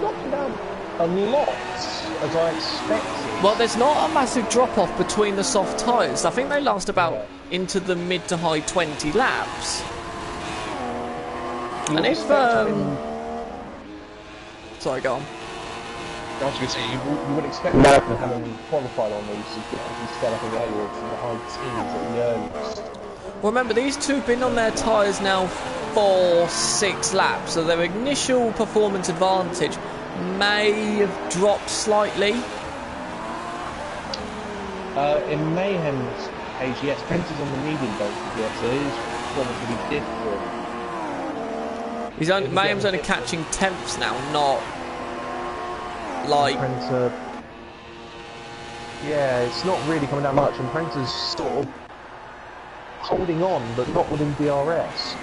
Not down a lot, as I expected. Well, there's not a massive drop-off between the soft tyres. I think they last about into the mid to high 20 laps. And if... Sorry, go on. I was going to say, you would expect American having qualified on these to get up earlier from the high teens at the earliest. Well, remember, these two have been on their tyres now for 6 laps, so their initial performance advantage may have dropped slightly. In Mayhem's case, yes, Prince's on the medium belt, yes, so his performance will be different. Mayhem's only catching tenths now, not like... Prince, yeah, it's not really coming down much, and Prince is sort of holding on, but not within DRS.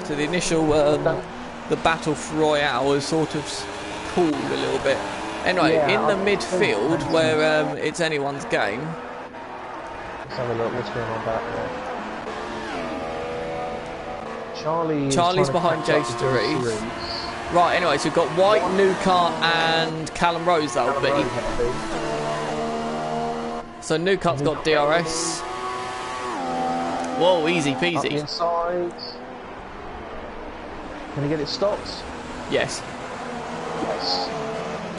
So the initial, the battle royale is sort of cooled a little bit. Anyway, yeah, in the midfield, where it's anyone's game. Let's have a look, what's going on back there. Charlie's behind Jace DeRees. Right, anyway, so we've got White, Newcart and Callum Rose, that'll be. So Newcart's got DRS. Whoa, easy peasy. Up the inside. Can he get it stopped? Yes. Yes.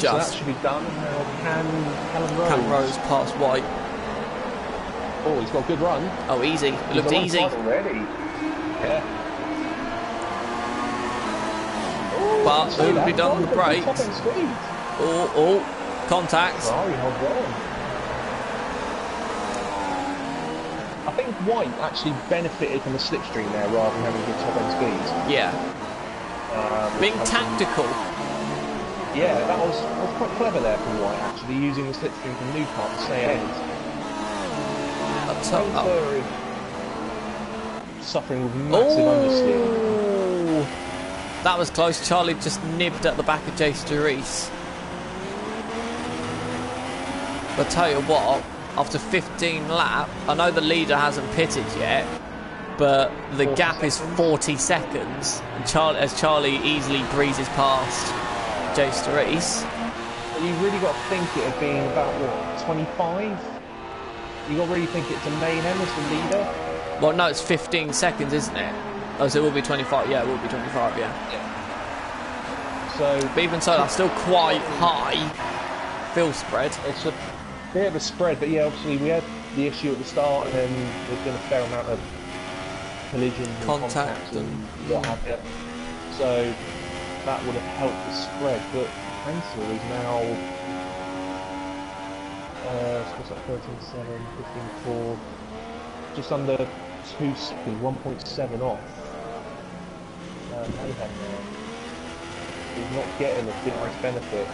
Just. So that should be done. Now can Callum Rose pass White. Oh, he's got a good run. Oh, easy. It looked easy. Already. Yeah. But it will be done with brakes. Oh, contact. Sorry, hold on. I think White actually benefited from the slipstream there rather than having good top end speed. Yeah. Being tactical. Yeah, that was quite clever there from White, actually, using the slipstream from Newcart to stay ahead. Suffering with massive understeer. That was close. Charlie just nibbed at the back of Jace DeRees. But I tell you what, after 15 laps, I know the leader hasn't pitted yet, but the gap is 40 seconds. And as Charlie easily breezes past Jace DeRees. You really got to think it had been about, what, 25? You got to really think it's a Mayhem as the leader? Well, no, it's 15 seconds, isn't it? Oh, so it will be 25. Yeah, it will be 25, yeah. So, but even so, that's still quite high fill spread. It's a bit of a spread, but yeah, obviously we had the issue at the start, and then there's been a fair amount of collisions and contact and what have you. So that would have helped the spread, but Pencil is now what's that, 13.7, 15.4, just under 2 seconds, 1.7 off. Mayhem is not getting a nice benefit.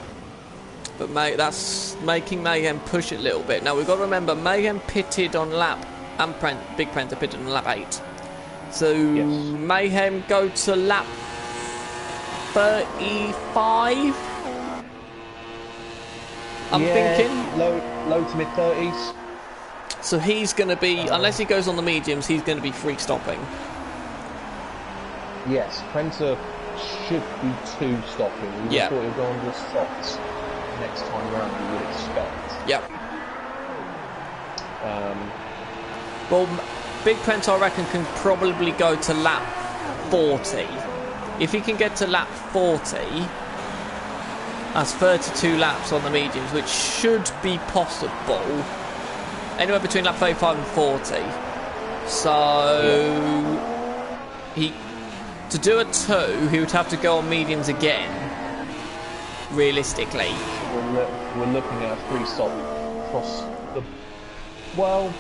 But that's making Mayhem push it a little bit. Now we've got to remember, Mayhem pitted on lap, and Big Prenter pitted on lap 8. So yes. Mayhem go to lap 35. I'm thinking low to mid 30s. So he's going to be, unless he goes on the mediums, he's going to be free stopping. Yes, Prenter should be 2 stopping. You thought he'd go on the softs next time round, you would expect. Yep. Well, Big Prenter, I reckon, can probably go to lap 40. If he can get to lap 40, that's 32 laps on the mediums, which should be possible. Anywhere between lap 35 and 40. So to do a 2, he would have to go on mediums again. Realistically, we're looking at a 3-stop across the. Well,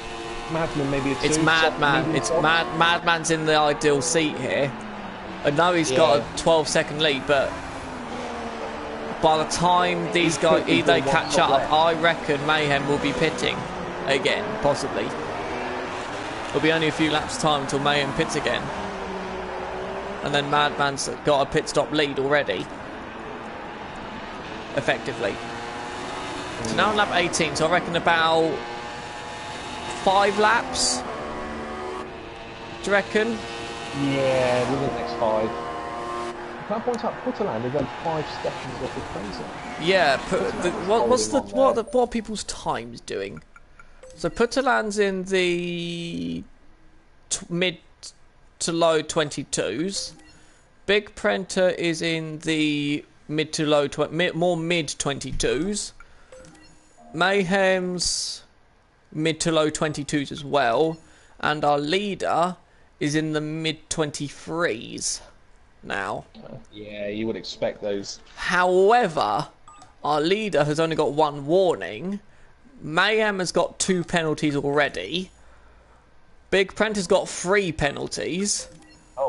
Madman maybe a 2. It's Madman. It's Madman's in the ideal seat here. I know he's got a 12-second lead, but by the time these guys they catch up, I reckon Mayhem will be pitting again, possibly. It'll be only a few laps time until Mayhem pits again, and then Madman's got a pit stop lead already, effectively. So now on lap 18, so I reckon about 5 laps. Do you reckon? Yeah, within the next 5. Can I point out Putterland? They've done 5 seconds off the crazy. Yeah. What are people's times doing? So Putterland's in the mid to low 22s. Big Prenter is in the mid to low more mid 22s. Mayhem's mid to low 22s as well, and our leader is in the mid 23s now. Yeah, you would expect those. However, our leader has only got 1 warning. Mayhem has got 2 penalties already. Big Prenter's got 3 penalties.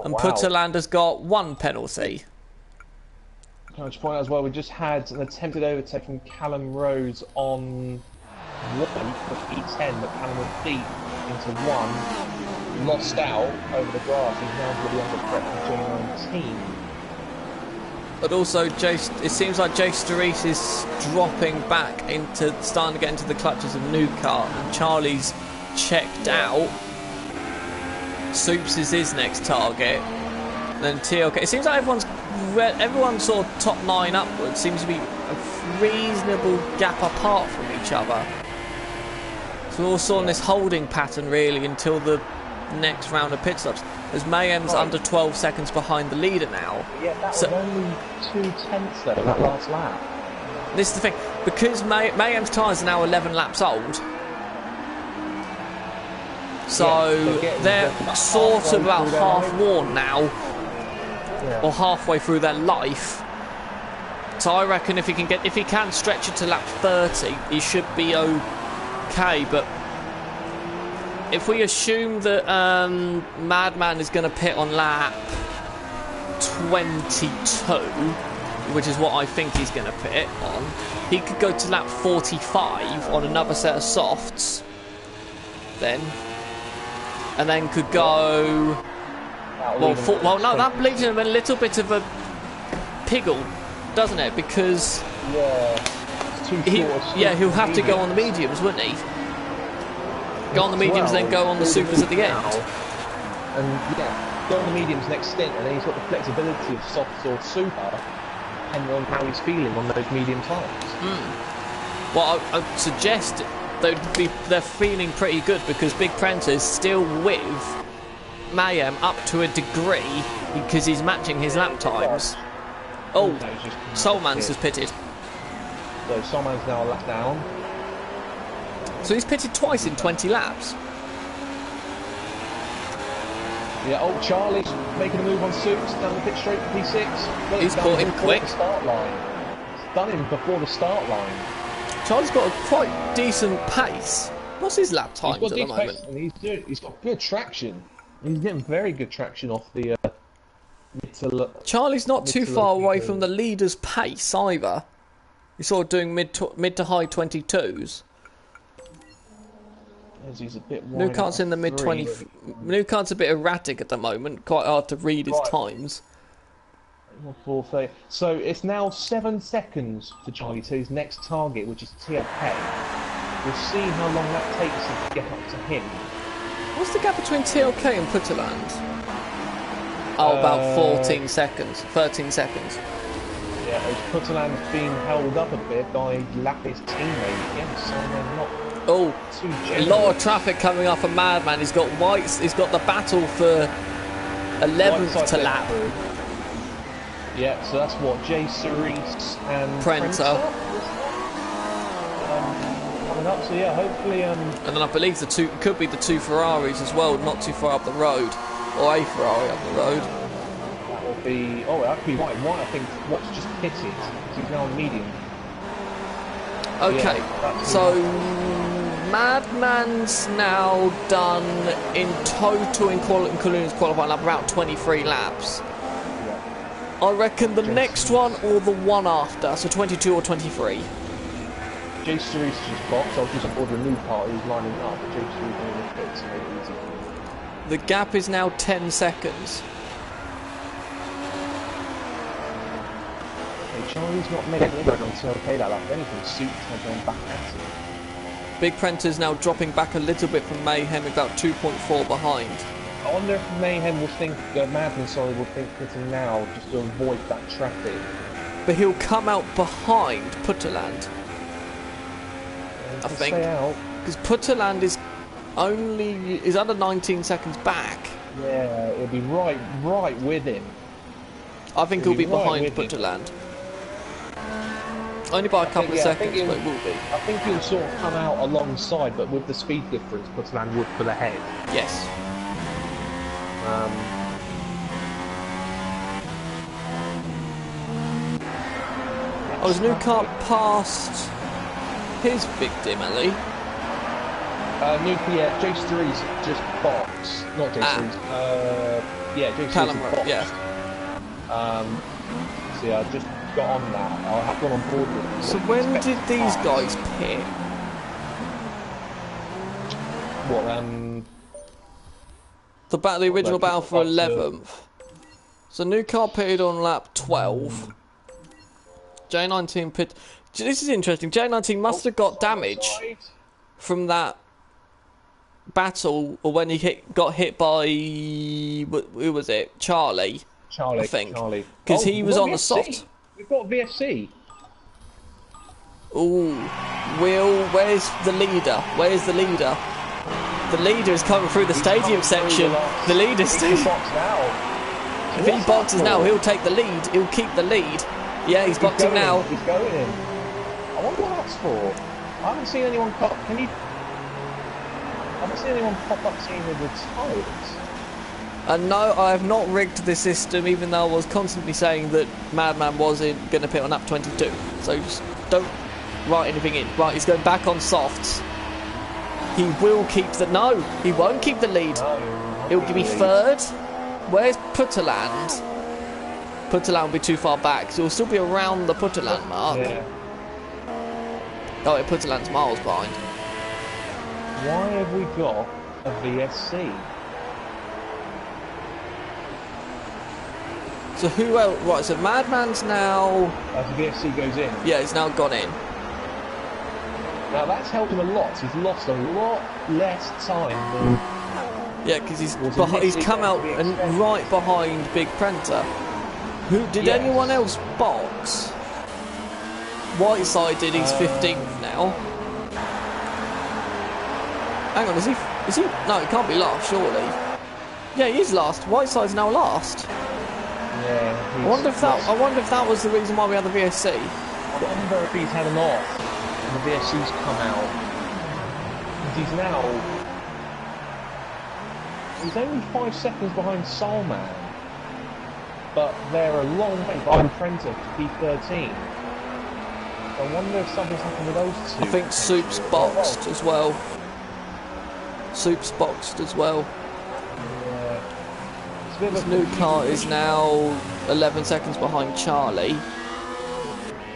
And wow. Putterland has got 1 penalty. Can I just point out as well, we just had an attempted overtake from Callum Rose on white for P10, but Callum was beat into 1, lost out over the grass. He's now really under threat from J19. But also, it seems like Jay Sturris is dropping back starting to get into the clutches of Newcart, and Charlie's checked out. Soups is his next target. And then TLK. It seems like everyone's sort of top 9 upwards seems to be a reasonable gap apart from each other. So we're all sort of this holding pattern really until the next round of pit stops. As Mayhem's under 12 seconds behind the leader now. Yeah, that was only 2/10 though, that last lap. This is the thing, because Mayhem's tyres are now 11 laps old. So they're sort of about half worn now, or halfway through their life. So I reckon if he can stretch it to lap 30, he should be okay. But if we assume that Madman is going to pit on lap 22, which is what I think he's going to pit on, he could go to lap 45 on another set of softs, and then could go. Well, no, that leaves him a little bit of a piggle, doesn't it? Because he'll have to go on the mediums, wouldn't he? Go on the mediums, then go on the supers at the end. And go on the mediums next stint, and then he's got the flexibility of softs or super, depending on how he's feeling on those medium times. Well, I'd suggest they're feeling pretty good because Big Prenter is still with Mayhem up to a degree because he's matching his lap times. Oh, Soulman's has pitted. So Soulman's now a lap down. So he's pitted twice in 20 laps. Yeah, Charlie's making a move on Soups down the pit straight for P6. Well, he's caught him quick. The start line. It's done him before the start line. Charlie's got a quite decent pace. What's his lap times at the moment? And he's got good traction. He's getting very good traction off the Charlie's not too far away from the leader's pace either. He's sort of doing mid to high 22s. He's a bit Newcart's in the mid 20. Newcart's a bit erratic at the moment. Quite hard to read his times. 4:30. So it's now 7 seconds to Charlie to his next target, which is TLK. We'll see how long that takes him to get up to him. What's the gap between TLK and Putterland? Oh, about 14 seconds. 13 seconds. Yeah, Putterland's been held up a bit by Lappy's teammate again, so they're not. Oh, a lot of traffic coming off of Madman. He's got Whites. He's got the battle for 11th to lap. Yeah, so that's what Jay Cerise and Prenter. Coming up, so yeah, hopefully. And then I believe could be the 2 Ferraris as well, not too far up the road, or a Ferrari up the road. That will be. Oh, that could be White. White, I think, Watt's just pitted. He's now on medium. Okay, yeah, so Madman's now done in total in Colluna's qualifying lap about 23 laps. Yeah. I reckon the next one or the one after, so 22 or 23. Jay Cerise just boxed. I'll just order a new part. He's lining up. Jay Cerise in the pits to make it easy. The gap is now 10 seconds. Okay, Charlie's not making it on TLK that lap. If anything, Suits are going back at it. Big Prenta's now dropping back a little bit from Mayhem, about 2.4 behind. I wonder if Mayhem will think, Madman, sorry, will think pitting now just to avoid that traffic. But he'll come out behind Putterland, I think. Because Putterland is under 19 seconds back. Yeah, it'll be right with him. I think he'll be behind Putterland. Only by a couple of seconds, but it will be. I think he'll sort of come out alongside, but with the speed difference, Putterland would pull ahead. Yes. Was new car past his big dim alley? Yeah, J3's just box, not J3's. Yeah, J3's box. Yeah. So yeah, I just got on that. I've gone on board with it. So when did these guys pit? What? The original battle for 11th. So new car pitted on lap 12. J19 pit. This is interesting. J19 must have got damage from that battle, or when he got hit by who was it? Charlie, I think. Because he was on the soft. We've got VSC. Ooh, where's the leader? Where's the leader? The leader is coming through the stadium section. The leader's If he boxes now, he'll take the lead. He'll keep the lead. Yeah, he's boxing now. He's going in. I wonder what that's for. I haven't seen anyone pop. I haven't seen anyone pop up saying they're retired. And no, I have not rigged the system, even though I was constantly saying that Madman wasn't going to pit on lap 22. So just don't write anything in. Right, he's going back on softs. He will keep the... No, he won't keep the lead. He'll give me third. Where's Putterland? Putterland will be too far back, so he'll still be around the Putterland mark. Yeah. Oh, yeah, Putterland's miles behind. Why have we got a VSC? So who else? Right, so Madman's now... As the VSC goes in. Yeah, he's now gone in. Now that's helped him a lot. He's lost a lot less time than... Yeah, because he's come out and right behind Big Prenta. Did anyone else box? Whiteside did. He's 15th now. Hang on, is he? No, he can't be last, surely. Yeah, he is last. Whiteside's now last. Yeah. I wonder if that was the reason why we had the VSC. I wonder if he's had an off and the VSC's come out. He's only 5 seconds behind Soulman. But they're a long way behind Prenta to P13. I wonder if something's happened with those two. I think Soup's boxed as well. Yeah. His new car is now 11 seconds behind Charlie.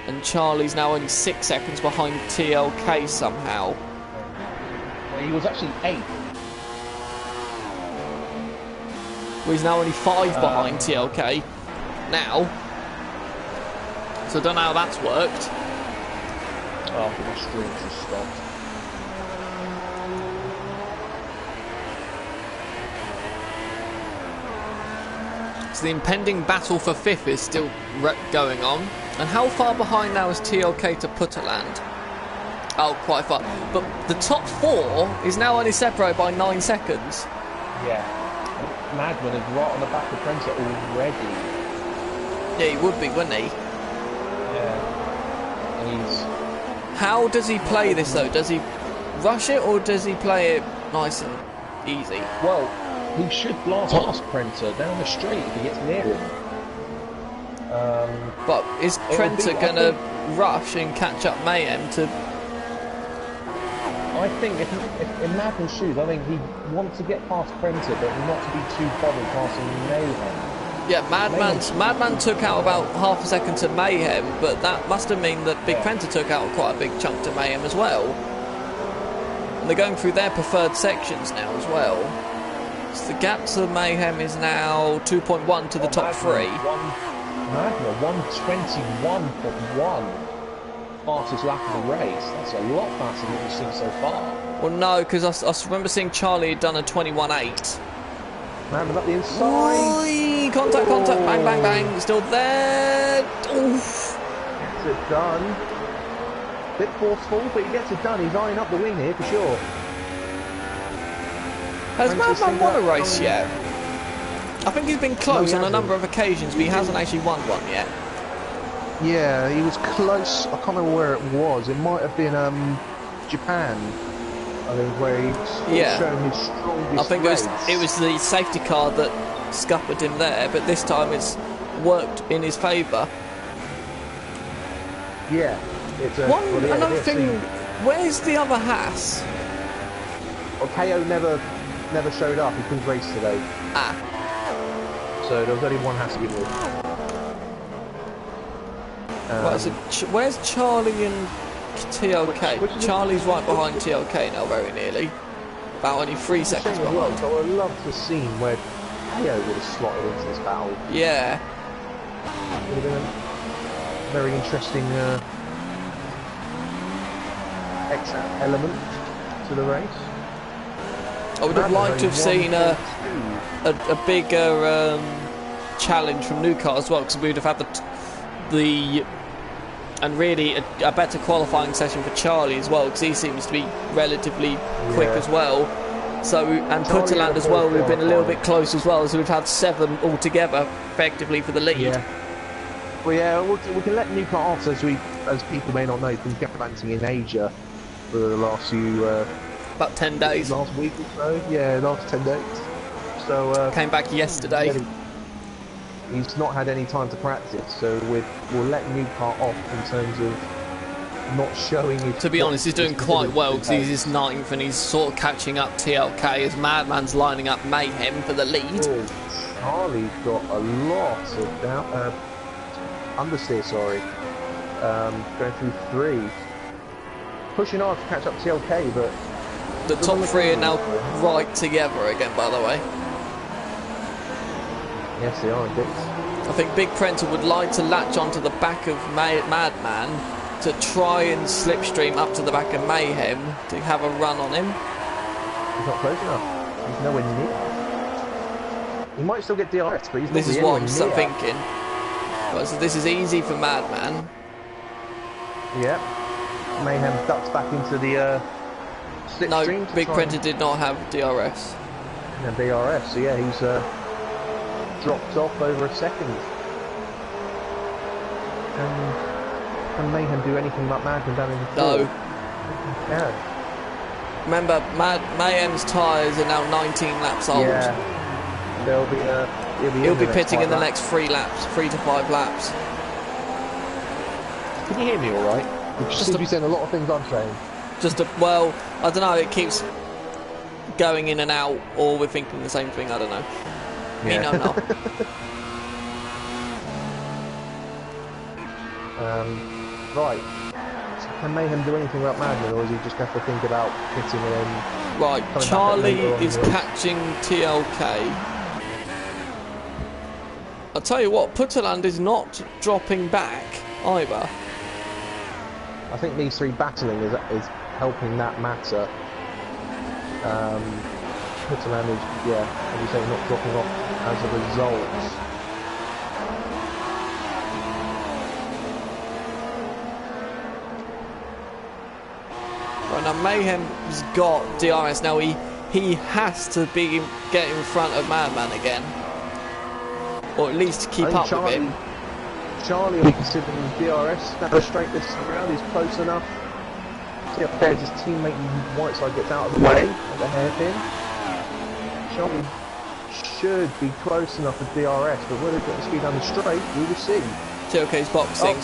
And Charlie's now only 6 seconds behind TLK somehow. Well, he was actually 8th. Well, he's now only 5 behind TLK now. So I don't know how that's worked. Oh, the streams have stopped. So the impending battle for 5th is still going on. And how far behind now is TLK to Putterland? Oh, quite far. But the top 4 is now only separated by 9 seconds. Yeah. Madman is right on the back of Prenta already. Yeah, he would be, wouldn't he? Yeah. And How does he play this though? Does he rush it or does he play it nice and easy? Well, he should blast past Prenta down the straight if he gets near him. But is Prenta going to rush and catch up Mayhem to... I think if in Madman's shoes, I think he'd want to get past Prenta, but not to be too bothered passing Mayhem. Yeah, Madman took out about half a second to Mayhem, but that must have meant that Big Prenta took out quite a big chunk to Mayhem as well. And they're going through their preferred sections now as well. So the gap to Mayhem is now 2.1 to the top 3. Magna, 1:21.1. Fastest lap of the race. That's a lot faster than we've seen so far. Well, no, because I remember seeing Charlie had done a 21.8. Man, up the inside. Oy, contact, bang, bang, bang. Still there. Oof. Gets it done. Bit forceful, but he gets it done. He's eyeing up the wing here for sure. Has Madman won a race yet? I think he's been close on a number of occasions, but he hasn't actually won one yet. Yeah, he was close. I can't remember where it was. It might have been Japan, I think, where he's shown his strongest I think race. it was the safety car that scuppered him there, but this time it's worked in his favour. Yeah. It's another thing, where's the other Haas? Well, KO never showed up. He couldn't race today. Ah. So there was only one Haas to begin with. Right, so where's Charlie and TLK? Charlie's right behind TLK now, very nearly. About only 3 seconds behind. Well, so I would love to see where KO would have slotted into this battle. Yeah. Would have been a very interesting extra element to the race. I would have liked to have seen a bigger challenge from new car as well, because we would have had and really a better qualifying session for Charlie as well, because he seems to be relatively quick as well. So, and Putterland as well, we've been a little bit close as well, so we've had 7 altogether effectively for the lead. Yeah. Well, yeah, we can let new car off, as people may not know, he's been gallivanting in Asia for the last few about 10 days. Last week or so, yeah, last 10 days. So came back yesterday. He's not had any time to practice, so we'll let new car off in terms of not showing his... To be honest, he's doing quite well, because he's his 9th and he's sort of catching up TLK as Madman's lining up Mayhem for the lead. Oh, Charlie's got a lot of understeer, sorry. Going through 3. Pushing hard to catch up TLK, but... The top 3 are now right together again, by the way. Yes, they are indeed. I think Big Prenter would like to latch onto the back of Madman to try and slipstream up to the back of Mayhem to have a run on him. He's not close enough. He's nowhere near. He might still get DRS, but he's not. This is what I'm thinking. Right, so this is easy for Madman. Yeah. Mayhem ducks back into the slipstream. No, Big Prenter did not have DRS. And DRS, so yeah, he's dropped off over a second. Can Mayhem do anything like Madman down in the field? No. Yeah. Remember, Mayhem's tyres are now 19 laps old. Yeah. He'll be pitting in the next 3 to 5 laps. Can you hear me all right? You seem to be saying a lot of things I'm saying. Well, I don't know, it keeps going in and out, or we're thinking the same thing, I don't know. Me no. Right. So can Mayhem do anything about Madman, or does he just have to think about hitting him? Right, Charlie is catching TLK. I'll tell you what, Putterland is not dropping back either. I think these 3 battling is helping that matter. Putterland is, yeah, as you say, not dropping off as a result. Right, now Mayhem's got DRS now. He has to get in front of Madman again, or at least keep up with him. Charlie will be considering his DRS. Now straight this around, he's close enough. See how his teammate Whiteside gets out of the way at the hairpin. Charlie should be close enough for DRS, but whether he's got the speed down the straight, we will see. TLK's boxing,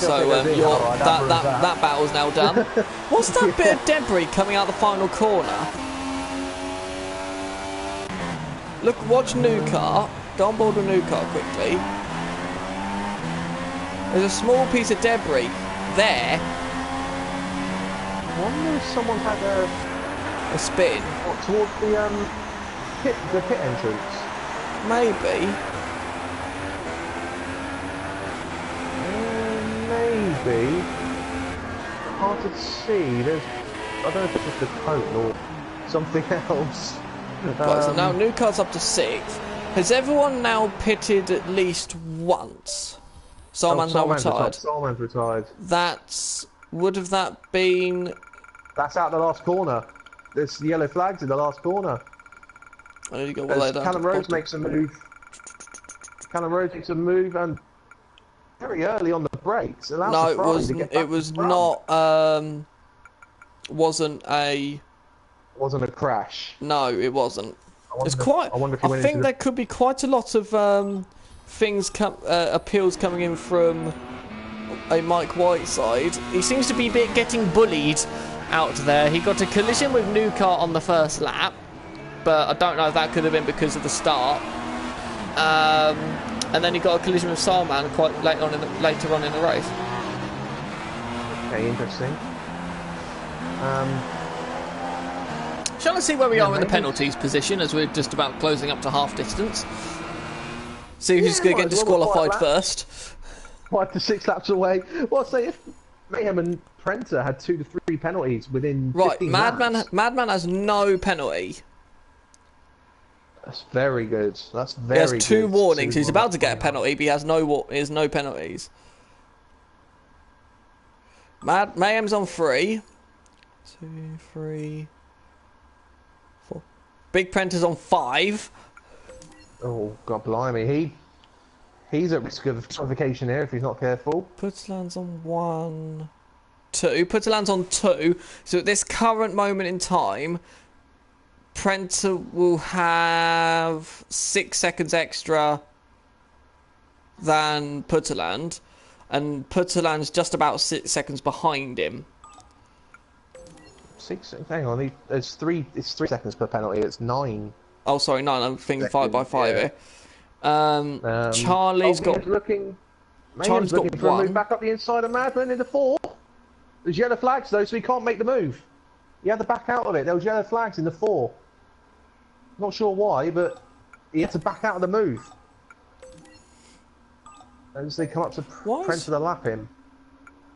that battle's now done. What's that bit of debris coming out the final corner? Look, watch new car. Go on board the new car quickly. There's a small piece of debris there. I wonder if someone had a spin towards the pit entrance. Maybe. be. Hard to see. There's, I don't know if it's just a coat or something else. Right, so now new car's up to 6th. Has everyone now pitted at least once? Salman's now retired. Salman's retired. Would have that been... That's out the last corner. There's yellow flags in the last corner. I need to go all the way down. Callum Rhodes makes a move. Callum Rhodes makes a move and very early on the brakes. No, it was not. Wasn't a crash. No, it wasn't. I think there could be quite a lot of appeals coming in from a Mike Whiteside. He seems to be getting bullied out there. He got a collision with new car on the first lap, but I don't know if that could have been because of the start. And then he got a collision with Salman quite later on in the race. Okay, interesting. Shall I see where we are in the penalties position as we're just about closing up to half distance? See who's going to get disqualified first. 5 to 6 laps away. Well, say if Mayhem and Prenter had 2 to 3 penalties within 15 laps. Madman has no penalty. That's very good. That's very good. He has 2 warnings. He's about to get a penalty, but he has no penalties. Mayhem's on 3. 2, 3, 4. Big Prenter's on 5. Oh, God blimey. He's at risk of disqualification here if he's not careful. Putterland's on 1, 2. Putterland's on 2. So at this current moment in time, Prenter will have 6 seconds extra than Putterland, and Putterland's just about 6 seconds behind him. 6? Hang on, it's 3 seconds per penalty. It's 9. Oh, sorry, 9. I'm thinking 5 by 5 here. Charlie's got. Charlie's looking for a move back up the inside of Madman into 4. There's yellow flags though, so he can't make the move. He had to back out of it. There was yellow flags in the 4. Not sure why, but he had to back out of the move. As they come up to Prenter to lap him.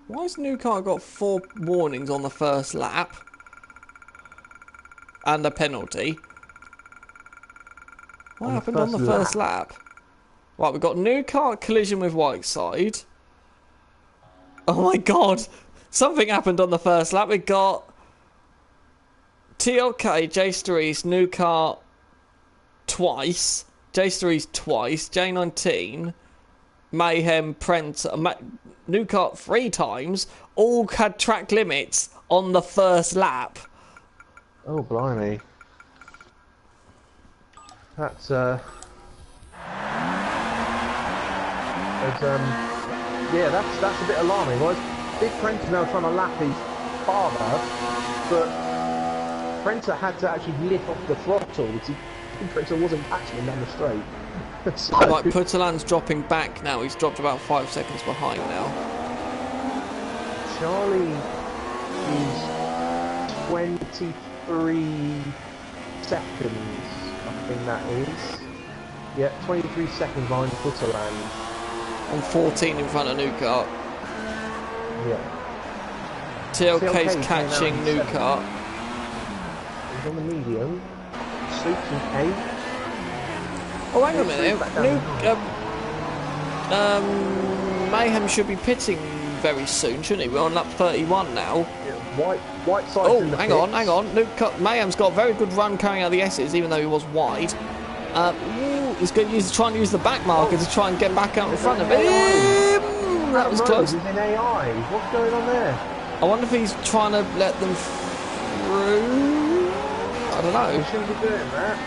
Why has new car got 4 warnings on the first lap and a penalty? What happened on the first lap? Right, we've got new car collision with Whiteside. Oh my god! Something happened on the first lap. We got TLK, J-Steries, new car twice. J-Steries twice. J19, Mayhem, Prenter, new car 3 times. All had track limits on the first lap. Oh, blimey. That's yeah, that's a bit alarming. Well, Big Prenter now trying to lap his father, but Prenter had to actually lift off the throttle because Prenter wasn't catching him down the straight. So... Right, Putterland's dropping back now. He's dropped about 5 seconds behind now. Charlie is 23 seconds. I think that is. Yeah, 23 seconds behind Putterland. On 14 in front of new car. Yeah. TLK's catching new car. He's on the medium. Suits and 8. Oh, hang on a minute. Mayhem should be pitting very soon, shouldn't he? We're on lap 31 now. Yeah, Whiteside. Oh, hang on. Mayhem's got a very good run carrying out the S's, even though he was wide. He's going to try and use the back marker to try and get back out in front of him. That was close. He's in AI. What's going on there? I wonder if he's trying to let them through. I don't know. He shouldn't be doing that.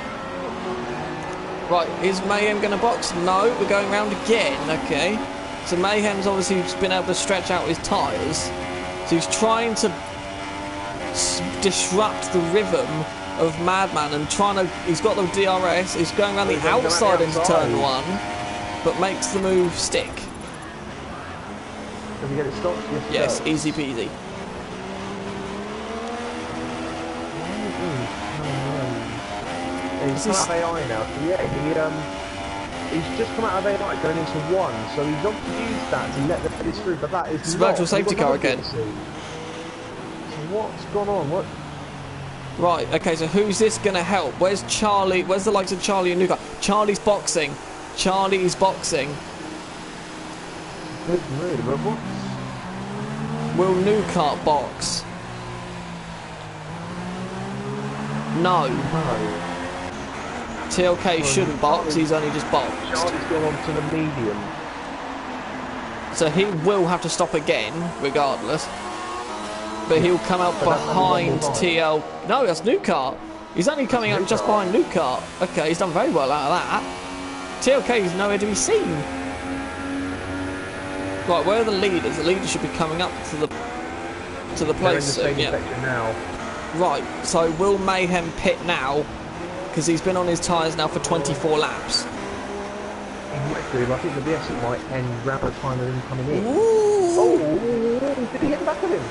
Right, is Mayhem going to box? No, we're going round again. Okay. So Mayhem's obviously been able to stretch out his tyres. So he's trying to disrupt the rhythm of Madman and he's got the DRS, he's going around the outside into turn 1, but makes the move stick. Can we get it stopped? Yes, easy peasy. He's got AI now. So yeah, he's just come out of A-Light going into 1, so he's obviously used that to let the pace through, but that is It's a not. virtual safety car again. So what's gone on? What? Right, okay, so who's this going to help? Where's Charlie? Where's the likes of Charlie and Luca? Charlie's boxing. Charlie's boxing. Good mood, but what? Will Newcart box? No. No. TLK shouldn't box, he's only just boxed. Charlie's gone on to the medium. So he will have to stop again, regardless. But he'll come out behind TL... No, that's Newcart. He's only coming out just behind Newcart. Okay, he's done very well out of that. TLK is nowhere to be seen. Right, where are the leaders? The leaders should be coming up to the place soon. Yeah. Now. Right, so will Mayhem pit now? Because he's been on his tyres now for 24 laps. Exactly, but I think the BS might end round the time of him coming in. Ooh. Oh, did he get the back of him?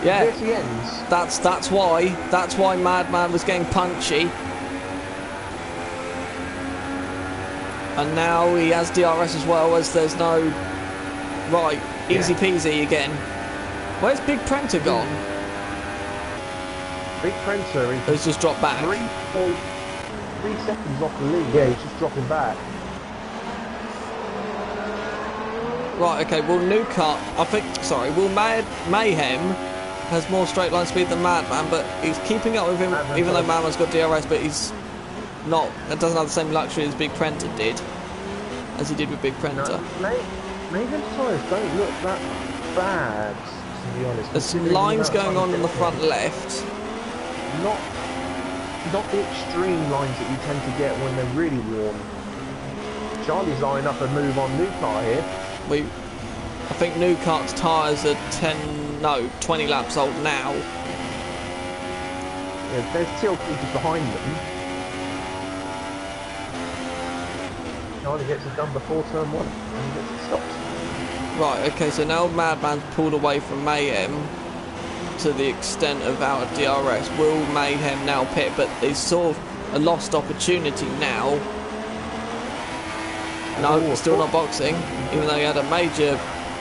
Yeah. The BS ends. That's why Madman was getting punchy. And now he has DRS as well, as there's no... Right, easy peasy again. Where's Big Prenter gone? Big Prenter Has just dropped back. 3 seconds off the lead. Yeah, he's just dropping back. Right, okay, will Newcart... will Mayhem has more straight line speed than Madman, but he's keeping up with him, even though Madman's got DRS, but he's not... It doesn't have the same luxury as Big Prenter did, as he did with Big Prenter. No, Mayhem's tyres don't look that bad, to be honest. There's some lines going on in the front left. Not the extreme lines that you tend to get when they're really warm. Charlie's lining up a move on Newcart here. I think Newcart's tyres are 20 laps old now. Yeah, there's TLK just behind them. Charlie gets it done before turn 1 and he gets it stopped. Right, okay, so now Madman's pulled away from Mayhem to the extent of out of DRS. Will Mayhem now pit? But it's sort of a lost opportunity now. No, still not boxing, even though he had a major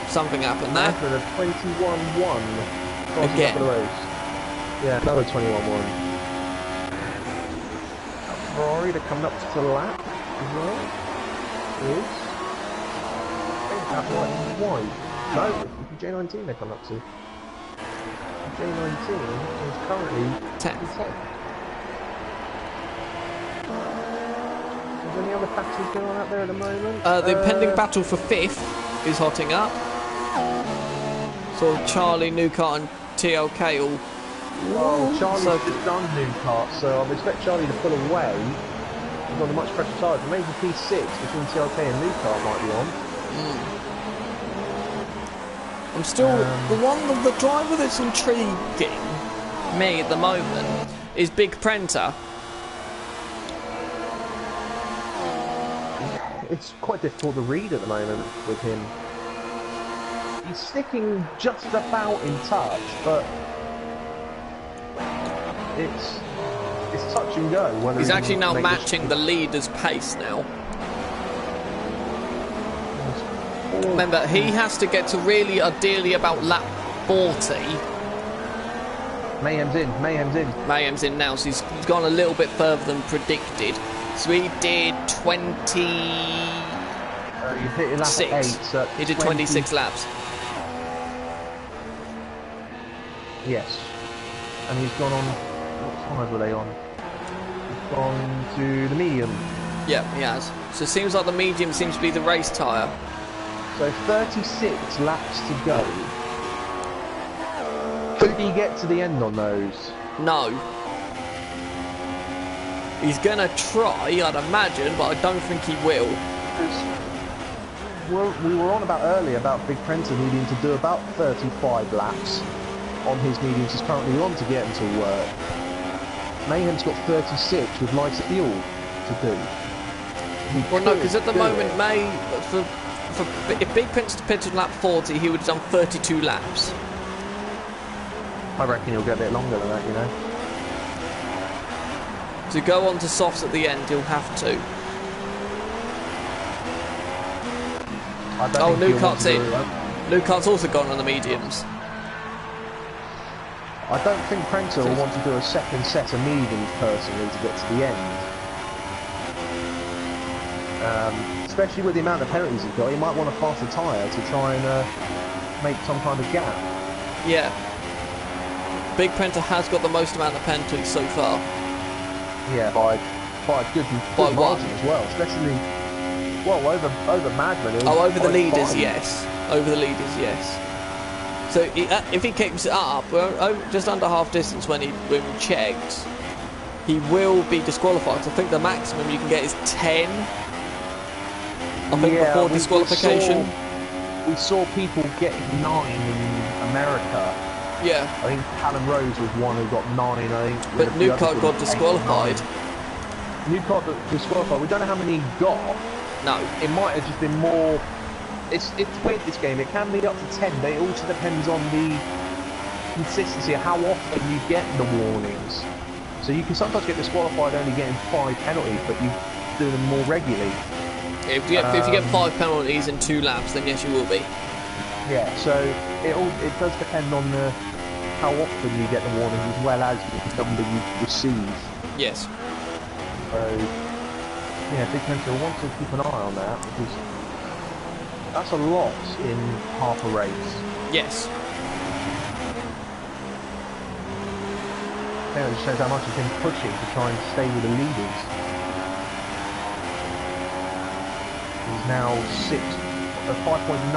something happen there. With a 21-1 again. Yeah, another 21-1. Ferrari to come up to the lap as well. Is that white? No, J19 they come up to. J19 is currently 10. Is there any other battles going on out there at the moment? The impending battle for 5th is hotting up. So Charlie, Newcart and TLK all... Well, Charlie's just done Newcart, so I expect Charlie to pull away. He's got a much pressure tyre. Maybe P6 between TLK and Newcart might be on. I'm still... the driver that's intriguing me at the moment is Big Prenter. It's quite difficult to read at the moment with him. He's sticking just about in touch, but it's touch and go. He's actually now matching the leader's pace now. Remember, he has to get to really ideally about lap 40. Mayhem's in. Mayhem's in now, so he's gone a little bit further than predicted. So he did 26. You hit your lap at 8, so he did 26 laps. Yes. And he's gone on... What tyres were they on? He's gone to the medium. Yeah, he has. So it seems like the medium seems to be the race tyre. So 36 laps to go. Could he get to the end on those? No. He's going to try, I'd imagine, but I don't think he will. We were on about earlier about Big Prenter needing to do about 35 laps on his mediums he's currently on to get him to work. Mayhem's got 36 with lighter fuel to do. Well, no, because at the moment, if Big Prenter pitted lap 40, he would have done 32 laps. I reckon he'll get a bit longer than that, you know. To go on to softs at the end, he'll have to. I don't Oh, think new he'll want cart's to in. do it. New cart's also gone on the mediums. I don't think Prenter will want to do a second set of mediums personally to get to the end. Especially with the amount of penalties he's got, he might want a faster tyre to try and make some kind of gap. Yeah. Big Prenter has got the most amount of penalties so far. Yeah, by a good margin as well, especially over Madman. Oh, over the leaders, 5. yes. Over the leaders, yes. So if he keeps it up, just under half distance when we checked, he will be disqualified. So I think the maximum you can get is 10. I think before disqualification. We saw people getting 9 in America. Yeah. I think Callum Rose was one who got 9. I think. But Newcart got disqualified. Newcart got disqualified. We don't know how many he got. No. It might have just been more. It's weird, this game. It can be up to 10, but it also depends on the consistency of how often you get the warnings. So you can sometimes get disqualified only getting 5 penalties, but you do them more regularly. If you get 5 penalties in 2 laps, then yes, you will be. Yeah. So it does depend on how often you get the warnings as well as the number you receive. Yes. So yeah, Big Prenter will want to keep an eye on that because that's a lot in half a race. Yes. I think it just shows how much he's been pushing to try and stay with the leaders. He's now 5.9.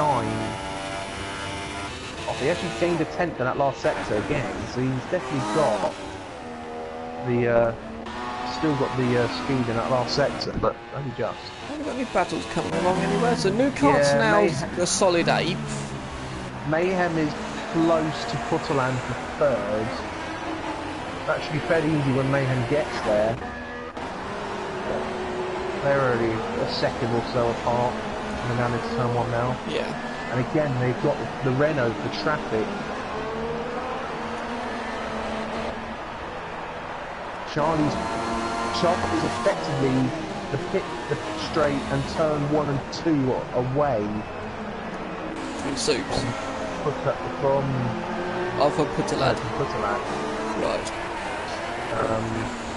Oh, he actually gained a 10th in that last sector again, so he's definitely got the still got the speed in that last sector, but only just. Haven't got any battles coming along anywhere. So Newcart's now a solid 8th. Mayhem is close to Putterland for 3rd. That should be fairly easy when Mayhem gets there. They're already a second or so apart. Coming down into turn 1 now. Yeah. And again, they've got the Renault for traffic. Charlie's effectively the pit straight and turn 1 and 2 away. From Soups. From Putterland. Right.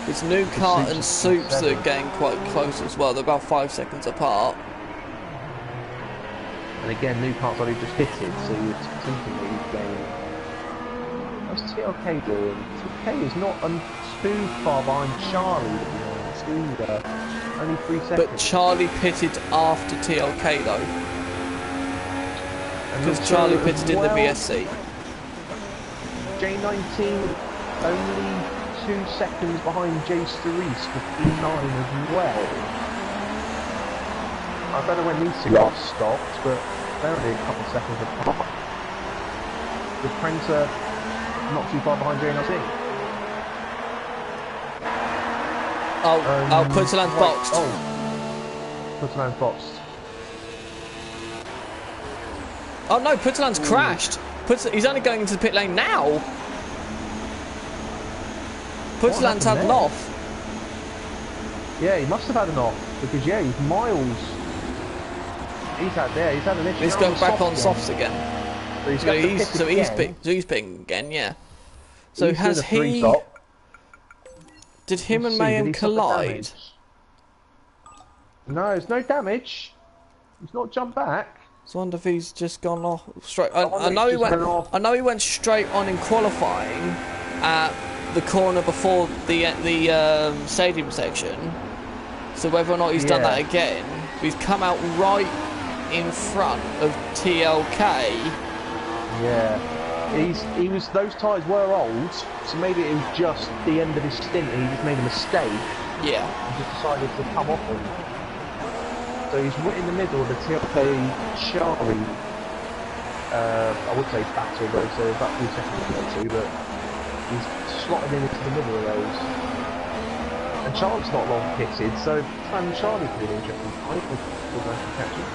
It's Newcart and Soups that are getting quite close as well. They're about 5 seconds apart. And again, Newcart's only just hitted, so you're thinking that he's gained. What's TLK doing? TLK is not too far behind Charlie, to be honest, either. Only 3 seconds. But Charlie pitted after TLK though. Because Charlie pitted in the VSC. J19 only 2 seconds behind Jace Cerise for P9 as well. I don't know when these two got stopped, but they're only a couple of seconds apart. With Prenter not too far behind J19. Putterland boxed. Putterland boxed. Oh no, Putterland's crashed. He's only going into the pit lane now. Putterland's had an off. Yeah, he must have had an off because he's miles. He's had an issue. He's going back on softs again. So he's pitting again, yeah. So has he? Did him and Mayhem collide? No, there's no damage. He's not jumped back. So I wonder if he's just gone off straight. I know he went straight on in qualifying at the corner before the stadium section. So whether or not he's done that again, he's come out right in front of TLK. Yeah. Those tyres were old, so maybe it was just the end of his stint and he just made a mistake. Yeah. And just decided to come off him. So he's right in the middle of the TLK Charlie. I would say battle, but it's about 3 seconds to go to, but he's slotted in into the middle of those. And Charlie's not long pitted, so Charlie could be an interesting fight if we're going to catch him.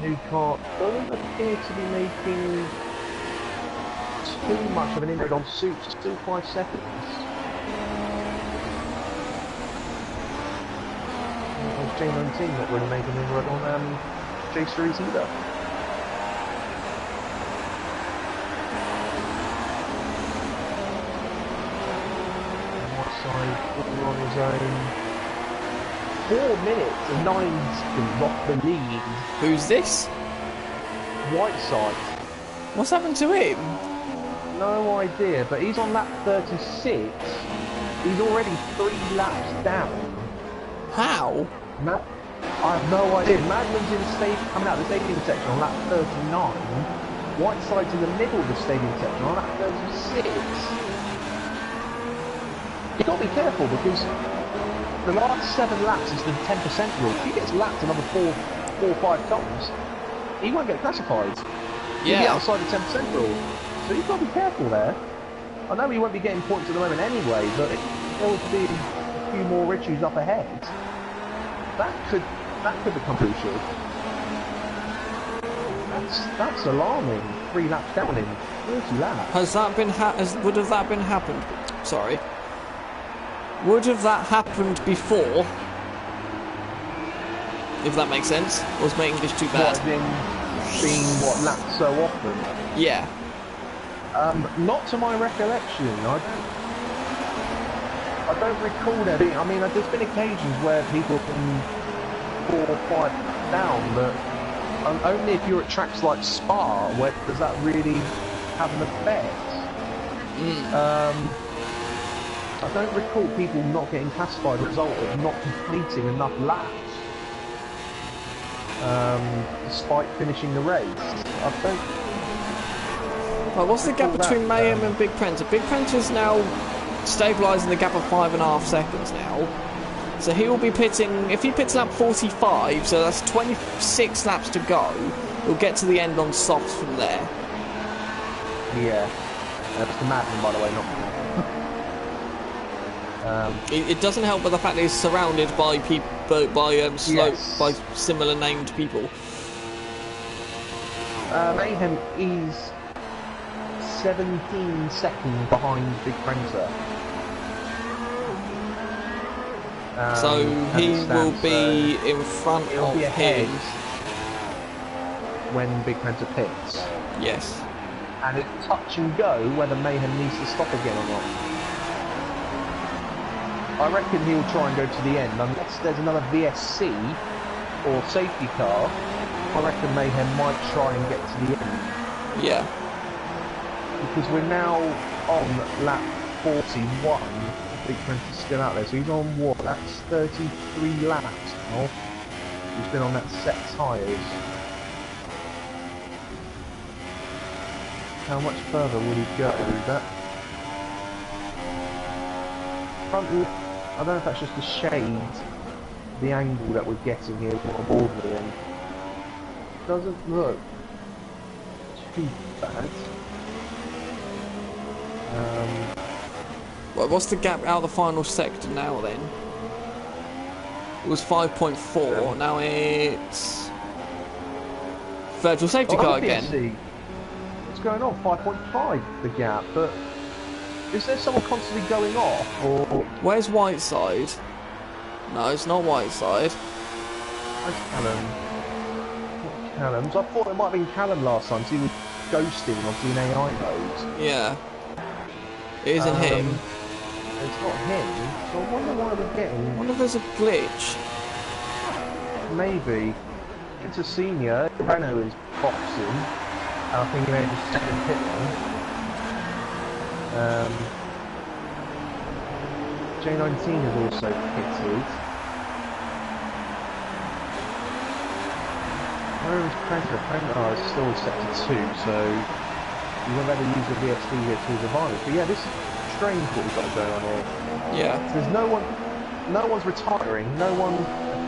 Newcart doesn't appear to be making too much of an inroad on Soups, still 5 seconds. J19 not really making any run on J Series either. Whiteside on his own. 4 minutes and 9 seconds off the lead. Who's this? Whiteside. What's happened to him? No idea, but he's on lap 36. He's already 3 laps down. How? I have no idea. Madman's in the stadium, coming out of the stadium section on lap 39. Whiteside's in the middle of the stadium section on lap 36. You've got to be careful because the last 7 laps is the 10% rule. If he gets lapped another 4 or 5 times, he won't get classified. He'll be outside the 10% rule. So you've got to be careful there. I know he won't be getting points at the moment anyway, but there will be a few more issues up ahead. That could become crucial. That's alarming. 3 laps down in 30 laps. Has that been would have that been happened? Sorry. Would have that happened before? If that makes sense. Or was my English too bad? Being lapped so often? Yeah. Not to my recollection. I don't recall there being. I mean, there's been occasions where people have been 4 or 5 down, but only if you're at tracks like Spa, where does that really have an effect? I don't recall people not getting classified as a result of not completing enough laps, despite finishing the race. I don't. Well, what's the gap between Mayhem and Big Prenter? Big Prenter's now stabilising the gap of 5.5 seconds now. So he will be pitting, if he pits lap 45, so that's 26 laps to go, he'll get to the end on softs from there. Yeah. That's the Madman, by the way, not it doesn't help with the fact that he's surrounded by people, by similar named people. Mayhem is 17 seconds behind Big Prenter. So he will be in front of him when Big Prenter pits. Yes. And it's touch and go whether Mayhem needs to stop again or not. I reckon he'll try and go to the end unless there's another VSC or safety car. I reckon Mayhem might try and get to the end. Yeah. Because we're now on lap 41. Big Prenter's still out there, so he's on what? That's 33 laps now. He's been on that set tyres. How much further will he go? That front, I don't know if that's just the shade, the angle that we're getting here on board with him. Doesn't look too bad. Well, what's the gap out of the final sector now then? It was 5.4, now it's virtual safety car again. What's going on? 5.5 the gap, but is there someone constantly going off, or where's Whiteside? No, it's not Whiteside. Where's Callum? Not Callum's. I thought it might have been Callum last time, so he was ghosting obviously in AI mode. Yeah. It isn't him. It's not him, so I wonder why we're getting. I wonder if there's a glitch. Maybe. It's a senior. Renault is boxing. And I think he made a second pit then. J19 has also pitted. Where is Prenter? Prenter is still sector 2, so you won't be able to use the VSD here to his advantage. But yeah, this is strange what we've got going on here. Yeah. There's no one's retiring, no one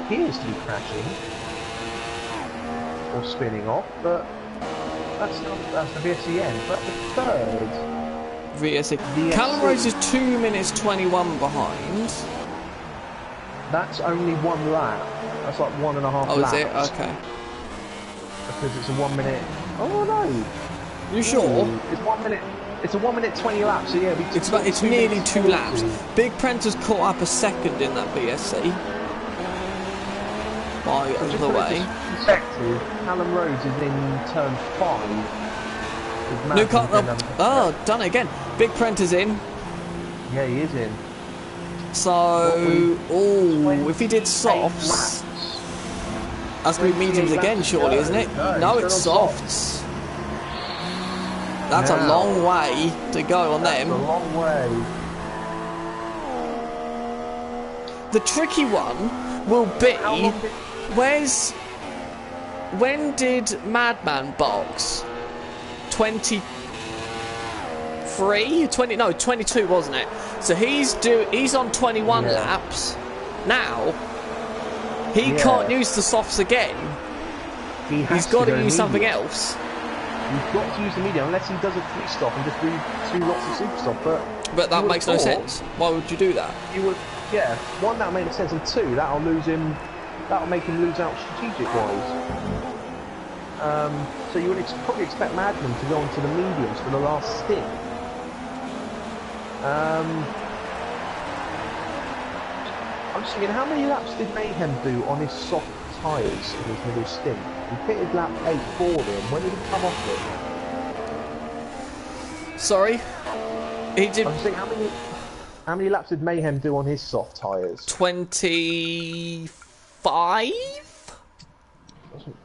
appears to be crashing or spinning off, but that's the VSC end. But the third VSC. Callum Rose is 2 minutes 21 behind. That's only 1 lap. That's like 1.5 laps. Oh, is it? Okay. Because it's a 1 minute. Oh no. You sure? It's 1 minute. It's a 1 minute 20 laps. So yeah, it's nearly 2 laps. Big Prenter's caught up a second in that VSC. by Just the put it way. into perspective, Callum Rhodes is in turn 5. with New Matt car. and Oh, done it again. Big Prent is in. Yeah, he is in. So, oh, if he did softs, that's going to be mediums again, surely, isn't it? No, it's softs. That's a long way to go on them. That's a long way. The tricky one will be, when did Madman box? 23? 22 wasn't it? So he's on 21 laps. Now, he can't use the softs again. He's got to use something else. He's got to use the medium unless he does a free stop and just do 2 lots of super stop. But that makes no sense. Why would you do that? You would, yeah. One, that'll make sense, and 2, that'll make him lose out strategic wise. So you would probably expect Madman to go onto the mediums for the last stint. I'm just thinking, how many laps did Mayhem do on his soft tyres in his middle stint? He pitted lap 8 for him. When did he come off it? Sorry? He did... I'm just thinking, how many laps did Mayhem do on his soft tyres? 25?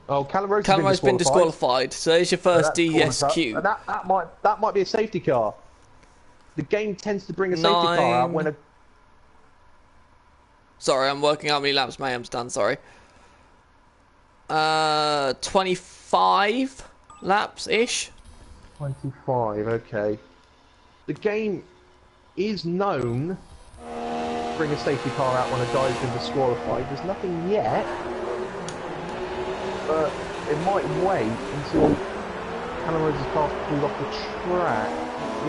Oh, Callum Rhodes has been disqualified. So there's your first DSQ. And that might be a safety car. The game tends to bring a safety car out when a... Sorry, I'm working out how many laps Mayhem's done, sorry. 25 laps-ish. 25, okay. The game is known to bring a safety car out when a guy's been disqualified. There's nothing yet, but it might wait until Callum Rhodes' car's pulled off the track.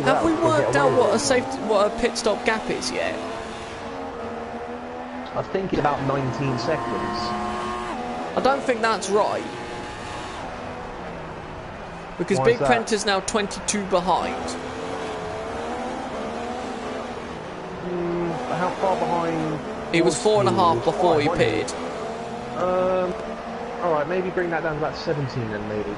Have we worked out what a pit stop gap is yet? I think it's about 19 seconds. I don't think that's right. Because Big Prent is now 22 behind. How far behind? He was 4.5 before he pitted. Alright, maybe bring that down to about 17 then, maybe.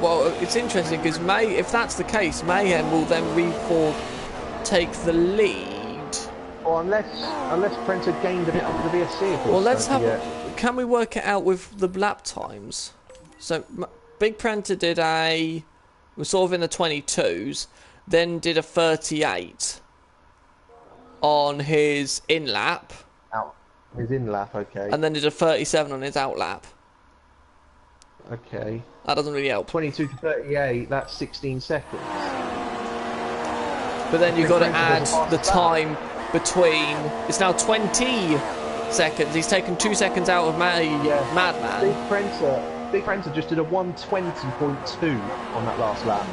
Well, it's interesting because if that's the case, Mayhem will then take the lead. Or unless Prent had gained a bit of the VSC. Well, let's have. Can we work it out with the lap times? So Big Prenter did we're sort of in the 22s, then did a 38 on his in lap. His in lap, okay. And then did a 37 on his out lap. Okay. That doesn't really help. 22 to 38, that's 16 seconds. But then you've got to add the time between... It's now 20 seconds. He's taken 2 seconds out of Madman. Big Prenter just did a 120.2 on that last lap.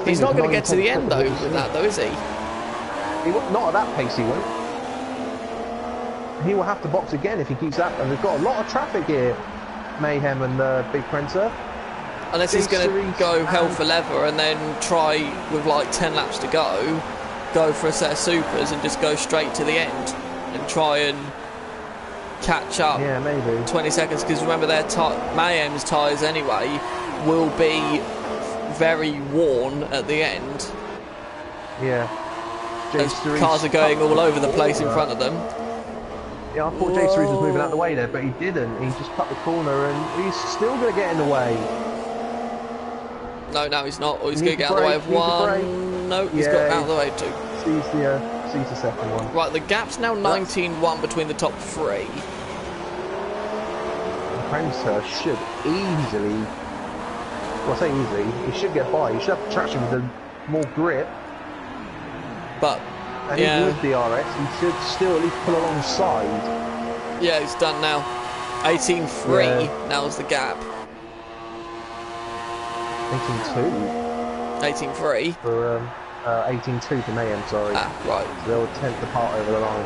He's not going to get to the end, though, with that, though, is he? Not at that pace, he won't. He will have to box again if he keeps that. And they've got a lot of traffic here, Mayhem and Big Prenter. Unless he's going to go hell for leather and then try, with like 10 laps to go for a set of supers and just go straight to the end and try and catch up. Yeah, maybe 20 seconds, because remember Mayhem's tyres anyway will be very worn at the end. Yeah. As cars are going all over the place in front of them. Yeah, I thought J Series was moving out of the way there, but he didn't. He just cut the corner and he's still going to get in the way. No, he's not. Or he's going to get out of the way of one. No, he's got out of the way of 2. Sees the second one. Right, the gap's now 19-1 between the top 3. Prenter should easily... Well, I say easily. He should get by. He should have traction with more grip. But, and even with DRS, he should still at least pull alongside. Yeah, he's done now. 18.3 now's the gap. 18.2? 18.3? For 18.2 for Mayhem, sorry. Ah, right. So they'll attempt to part over the line.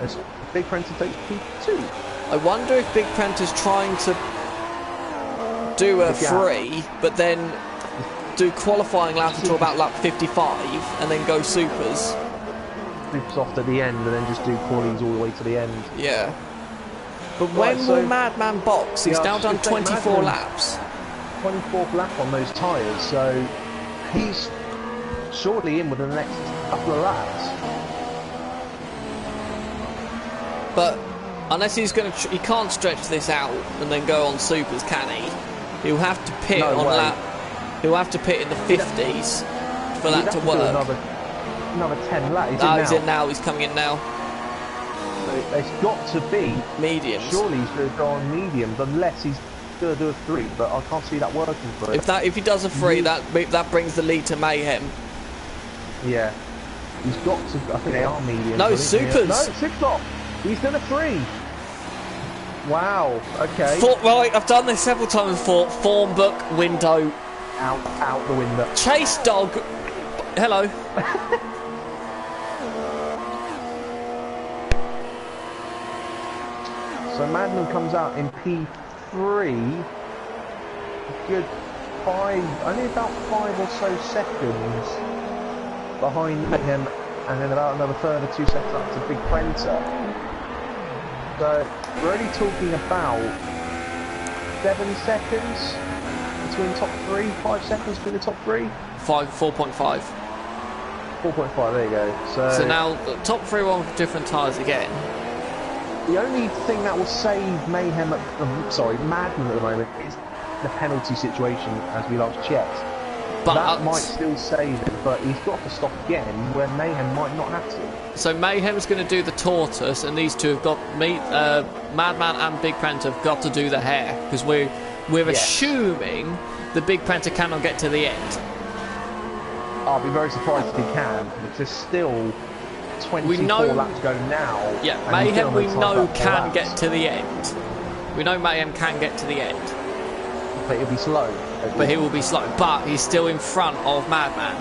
As Big Prenter takes P2. I wonder if Big Prenter's trying to do a free, but then do qualifying laps until about lap 55 and then go supers. super soft at the end and then just do qualies all the way to the end. Yeah. But when will Madman box? He's now done 24 laps. 24th lap on those tyres, so he's shortly in within the next couple of laps. But unless he's going to, he can't stretch this out and then go on supers, can he? He'll have to pit on lap. He'll have to pit in the 50s for that to work. Another 10 laps. He's in now. He's coming in now. So it's got to be mediums. Surely he's going to go on mediums, unless he's going to do a 3. But I can't see that working for him. If he does a 3, that brings the lead to Mayhem. Yeah, he's got to. I think they are mediums. No, supers. No, super soft. He's done a 3. Wow. Okay. Right, I've done this several times before. Form book window. Out the window. Chase dog. Hello. So Madman comes out in P3. A good 5, only about 5 or so seconds behind him, and then about another further 2 seconds up to Big Prenter. So we're only talking about 7 seconds between top 3, 5 seconds between the top 3. 4.5. 4.5. There you go. So now the top 3 are on different tyres again. The only thing that will save Mayhem, Madman at the moment is the penalty situation, as we last checked. But that might still save him, but he's got to stop again, where Mayhem might not have to. So Mayhem's going to do the tortoise, and these two have got Madman and Big Prenter have got to do the hare, because we're assuming the Big Prenter cannot get to the end. I'll be very surprised if he can, because there's still 24 laps to go now. Yeah, Mayhem we know can get to the end. We know Mayhem can get to the end. But he'll be slow. But he will be slow. But he's still in front of Madman.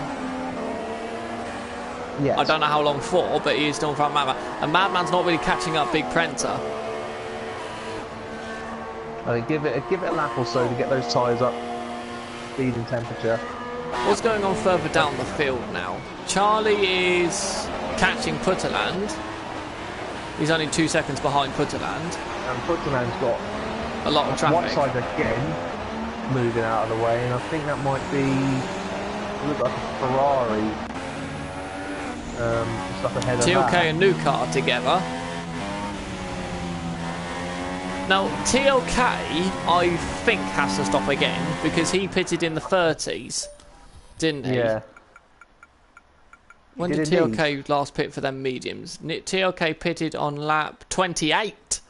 Yes. I don't know how long for, but he is still in front of Madman. And Madman's not really catching up Big Prenter. Give it a lap or so to get those tyres up, speed and temperature. What's going on further down the field now? Charlie is catching Putterland. He's only 2 seconds behind Putterland. And Putterland's got a lot of traffic. One side again, moving out of the way, and I think that might be look like a Ferrari. Just up ahead of TLK and New Car together. Now TLK, I think, has to stop again because he pitted in the 30s, didn't he? Yeah. When did TLK last pit for them mediums? TLK pitted on lap 28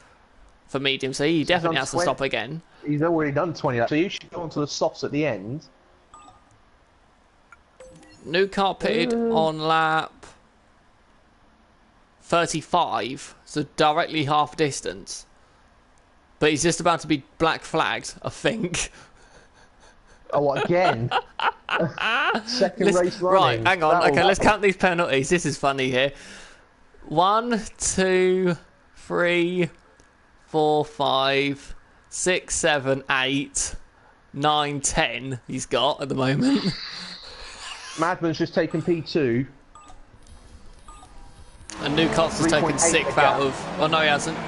for mediums, so he definitely has to stop again. He's already done 20 laps, so you should go on to the softs at the end. New Car pitted on lap 35, so directly half distance. But he's just about to be black flagged, I think. Oh, what, again? Second race running. Right, hang on. Okay, let's count these penalties. This is funny here. 1, 2, 3, 4, 5, 6, 7, 8, 9, 10 he's got at the moment. Madman's just taken P2. And Newcart's has taken 6th out of... Oh, no, he hasn't.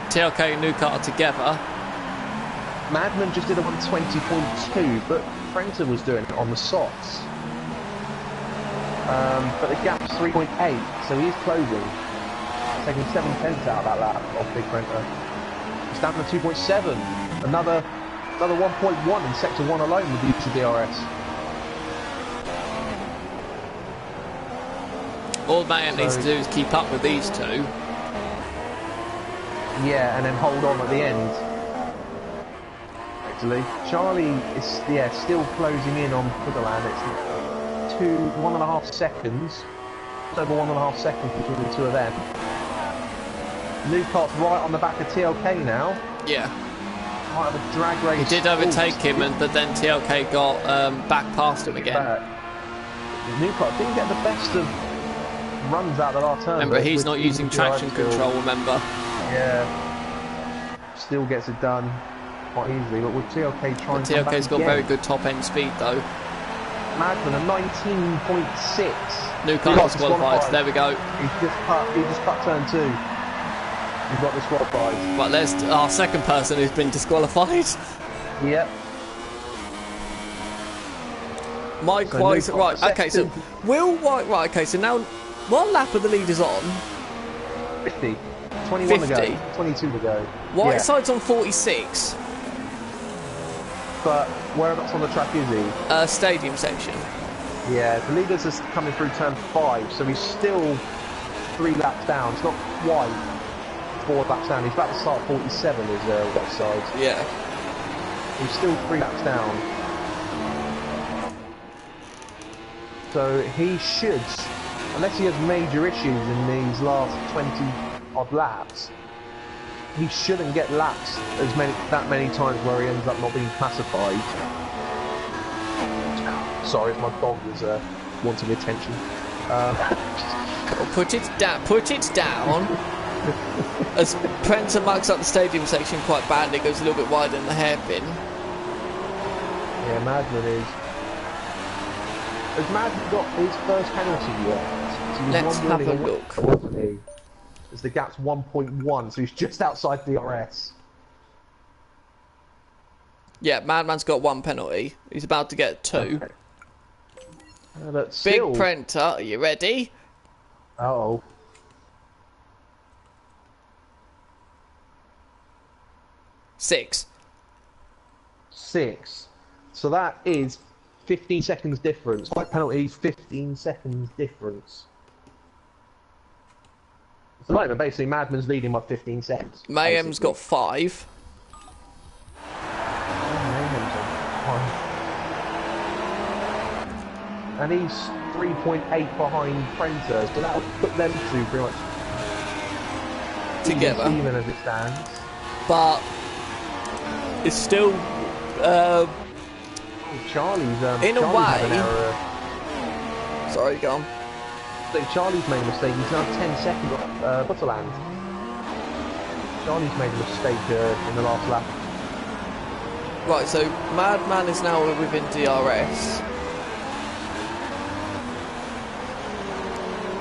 TLK and Newcart together. Madman just did a 120.2, but Prenter was doing it on the softs. But the gap's 3.8, so he is closing. Taking 7/10 out of that lap off Big Prenter. He's down to 2.7. Another 1.1 in sector 1 alone with the use of DRS. All Mayhem needs to do is keep up with these two. Yeah, and then hold on at the end. Actually, Charlie is still closing in on Putterland. It's 1.5 seconds. It's over 1.5 seconds between the two of them. Newcart's right on the back of TLK now. Yeah. Might have a drag race. He did overtake him, but then TLK got back past him again. Newcart didn't get the best of runs out the last turn. Remember, he's not using traction control, remember. Yeah. Still gets it done quite easily, but with TLK trying to TLK's got very good top end speed though. Madman a 19.6. New car disqualified. There we go. He just cut turn 2. He got disqualified. Right, there's our second person who's been disqualified. Yep. Mike So Wise, new right, car, okay, so Will White, right, okay, so now, what lap are the leaders on? 50. 21 50. to go. 22 to go. Whiteside's on 46. But whereabouts on the track is he? Stadium section. Yeah, the leaders is coming through turn 5, so he's still 3 laps down. It's not quite 4 laps down. He's about to start 47 is Whiteside. Yeah. He's still 3 laps down. So he should, unless he has major issues in these last 20 odd laps, he shouldn't get laps that many times where he ends up not being classified. Sorry, my dog is wanting attention. Put it down. Put it down. As Prenton mucks up the stadium section quite badly, goes a little bit wider than the hairpin. Yeah, Madman is. Has Madman got his first penalty yet? So Let's have a look. Wasn't he? As the gap's 1.1, so he's just outside the RS. Yeah, Madman's got 1 penalty. He's about to get 2. Okay. But Big still... Prenter, are you ready? Uh-oh. 6. 6. So that is 15 seconds difference. White penalty, 15 seconds difference. So not even basically Madman's leading by 15 seconds. Mayhem's got 5. And he's 3.8 behind Prenter, so that would put them two pretty much together. Even as it stands. But it's still Charlie's in a way. Sorry, go on. So Charlie's made a mistake. He's now 10 seconds off Butterland. Charlie's made a mistake in the last lap. Right, so Madman is now within DRS.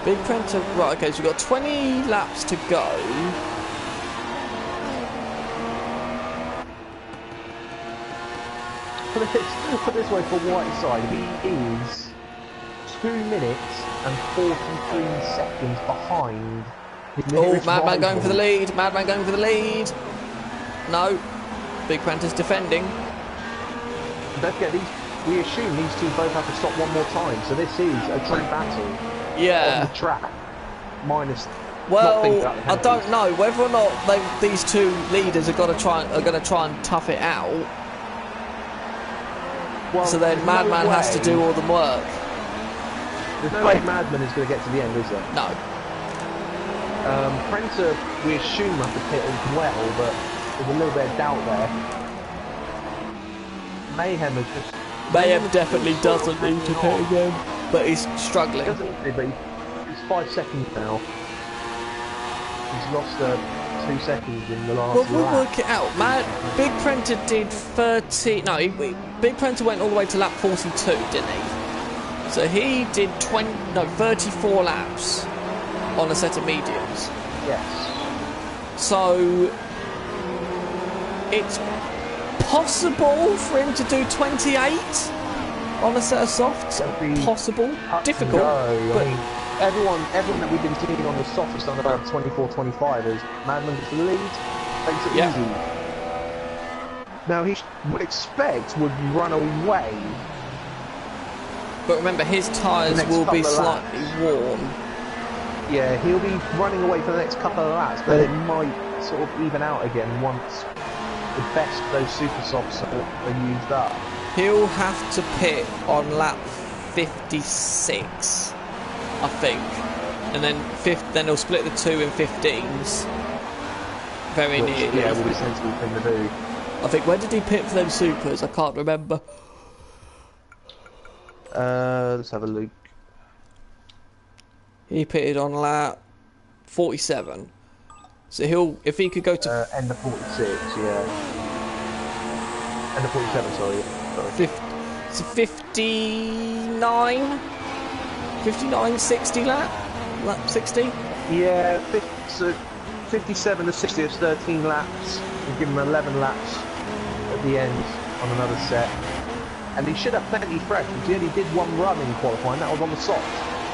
Big Prenter, right, okay, so we've got 20 laps to go. Put this way, for Whiteside, he is 2 minutes and 43 seconds behind. Oh, Madman going for the lead, Madman going for the lead. No, Big Prenter's defending. Don't forget, we assume these two both have to stop one more time, so this is a true battle. Yeah. On the track. Minus. Well, I don't know whether or not these two leaders are going to try and tough it out. Well, so then Madman has to do all the work. There's no way Madman is going to get to the end, is there? No. Prenter, we assume has to pit as well, but there's a little bit of doubt there. Mayhem is just... Mayhem definitely doesn't need to pit again, but he's struggling. He doesn't, but he's 5 seconds now. He's lost 2 seconds in the last lap. We'll work it out. Big Prenter did 30... No, Big Prenter went all the way to lap 42, didn't he? So he did 34 laps on a set of mediums. Yes. So it's possible for him to do 28 on a set of softs. Possible. Difficult. But everyone that we've been seeing on the soft has done about 24-25 as Madman gets the lead. Makes it easy. Now he would expect would run away. But remember, his tyres will be slightly warm. Yeah, he'll be running away for the next couple of laps, but it might sort of even out again once the best of those super softs are used up. He'll have to pit on lap 56, I think, and then then he'll split the 2 in 15s. Very nearly. Yeah, will be a sensible thing to do. I think, when did he pit for them supers? I can't remember. Let's have a look. He pitted on lap 47. So if he could go to... end of 46, yeah. End of 47, sorry. It's a 59, 60 lap 60. Yeah, so 57 to 60 is 13 laps. We give him 11 laps at the end on another set. And he should have plenty fresh, because he only did one run in qualifying, that was on the soft.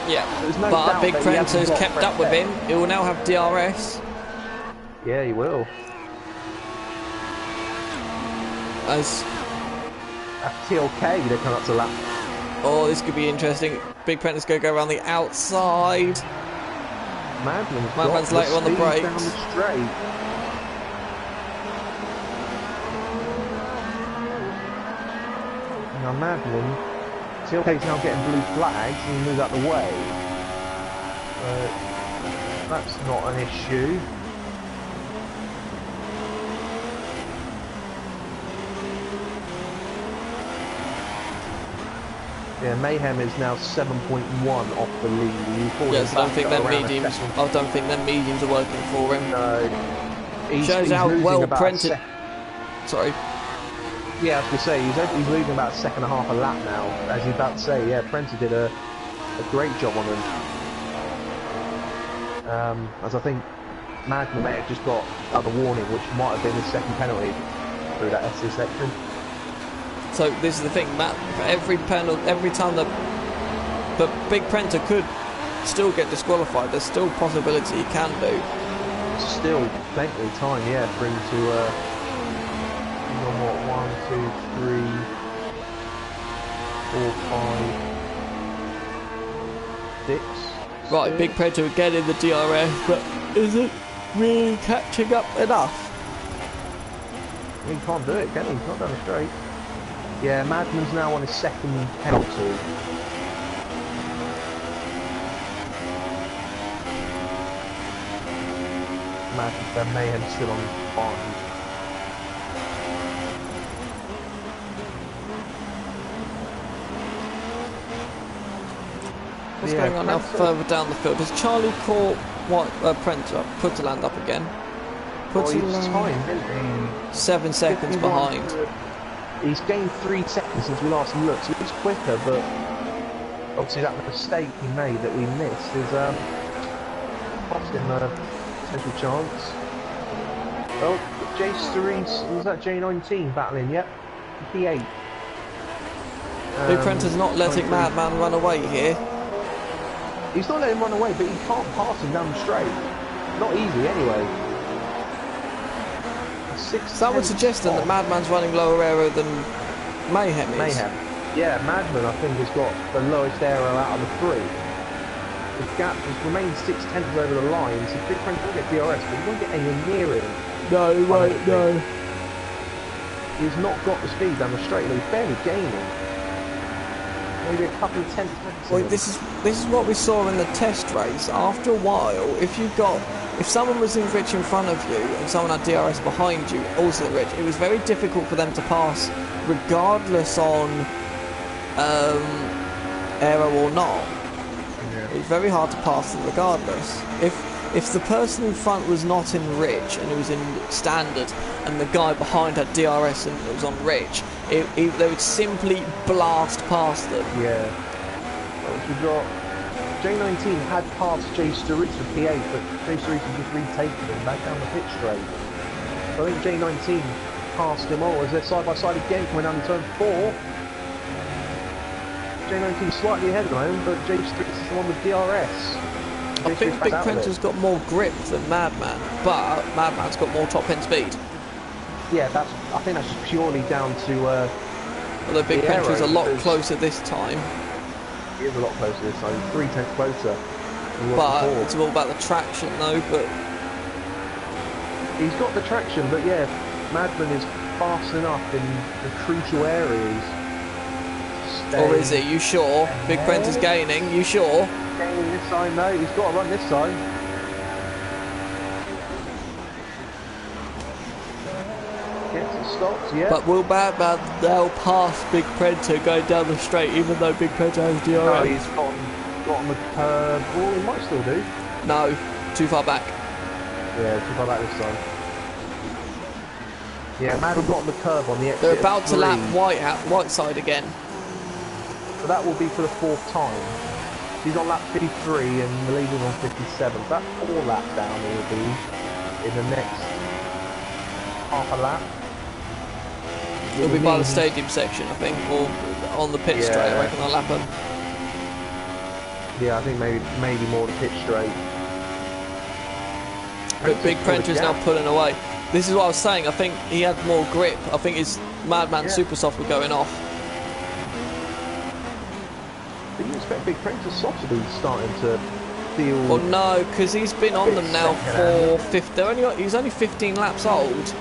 Yeah, There's no but doubt Big that he hasn't Prenter's got kept fresh up with air. him. He will now have DRS. Yeah, he will. As At TLK, they come up to lap. oh, this could be interesting. Big Prenter's going to go around the outside. Madman's later on the brakes. Down the straight. Now Madman, TLK's now getting blue flags and he moves out the way. That's not an issue. Yeah, Mayhem is now 7.1 off the lead. Yes, I don't think them mediums. I don't think them mediums are working for him. No. Shows how well Prenter. Sorry. Yeah, I was going to say, he's losing about a second and a half a lap now. As he's about to say, yeah, Prenter did a great job on him. As I think Madman may have just got another warning, which might have been his second penalty through that SC section. So this is the thing, Matt. For every penalty, every time but Big Prenter could still get disqualified. There's still possibility he can do. Still plenty of time, yeah, for him to. What? 1, 2, 3, 4, 5, 6. Right, Big Prenter again in the DRS, but isn't really catching up enough. He can't do it, can he? He's not down the straight. Yeah, Madman's now on his second penalty. Mayhem's still on 5. What's going on now further down the field? Has Charlie caught Prenter? Put to land up again. Put to land. 7 seconds behind. He's gained 3 seconds since we last looked, so he's quicker, but obviously that mistake he made that we missed is cost him a potential chance. Well, J3, was that J19 battling? Yep, P8. Big Prenter's not letting Madman run away here. He's not letting him run away, but he can't pass him down the straight. Not easy, anyway. That would suggest then that Madman's running lower aero than Mayhem is. Mayhem. Yeah, Madman I think has got the lowest aero out of the 3. The gap has remained 6/10 over the line, so Big Prince will get DRS, but he won't get anywhere near him. No, he won't, no. He's not got the speed down the straight, he's barely gaining. Maybe a couple of tenths. Well, this is what we saw in the test race. After a while, if someone was in rich in front of you and someone had DRS behind you, also rich, it was very difficult for them to pass, regardless on aero or not. Yeah. It was very hard to pass them regardless. If the person in front was not in rich and it was in standard, and the guy behind had DRS and it was on rich, they would simply blast past them. Yeah. Well, we got J19 had passed J3 for P8, but J3 had just retaken him back down the pit straight. So I think J19 passed him all as they're side by side again coming down to turn 4. J19 slightly ahead at the moment, but J3 is the one with DRS. I think Big Prenter's got more grip than Madman, but Madman's got more top end speed. Yeah, I think that's just purely down to. Although Big Prenter's a lot closer this time. He is a lot closer this time, 3 tenths closer. But it's all about the traction though, but... He's got the traction, but yeah, Madman is fast enough in the crucial areas. Or is it? You sure? Big Prenter's gaining, you sure? Gaining this side, no, he's got to run this side. Gets it stopped, yeah. But will Madman now pass Big Prenter going down the straight, even though Big Prenter has DRS? No, he's got on the curb. Well, he might still do. No, too far back. Yeah, too far back this time. Yeah, Madman got on the curb on the exit. They're about to lap white side again. So that will be for the 4th time. He's on lap 53 and the leader's on 57. So that's 4 laps down he will be in the next half a lap. It'll be by the stadium section, I think, or on the pit straight. I reckon I'll lap him. Yeah, I think maybe more the pit straight. But Big Prenter's now pulling away. This is what I was saying. I think he had more grip. I think his Madman Super Soft were going off. But you expect Big Prince Soft to be starting to feel... Well, no, because he's been on them now for 50. He's only 15 laps old.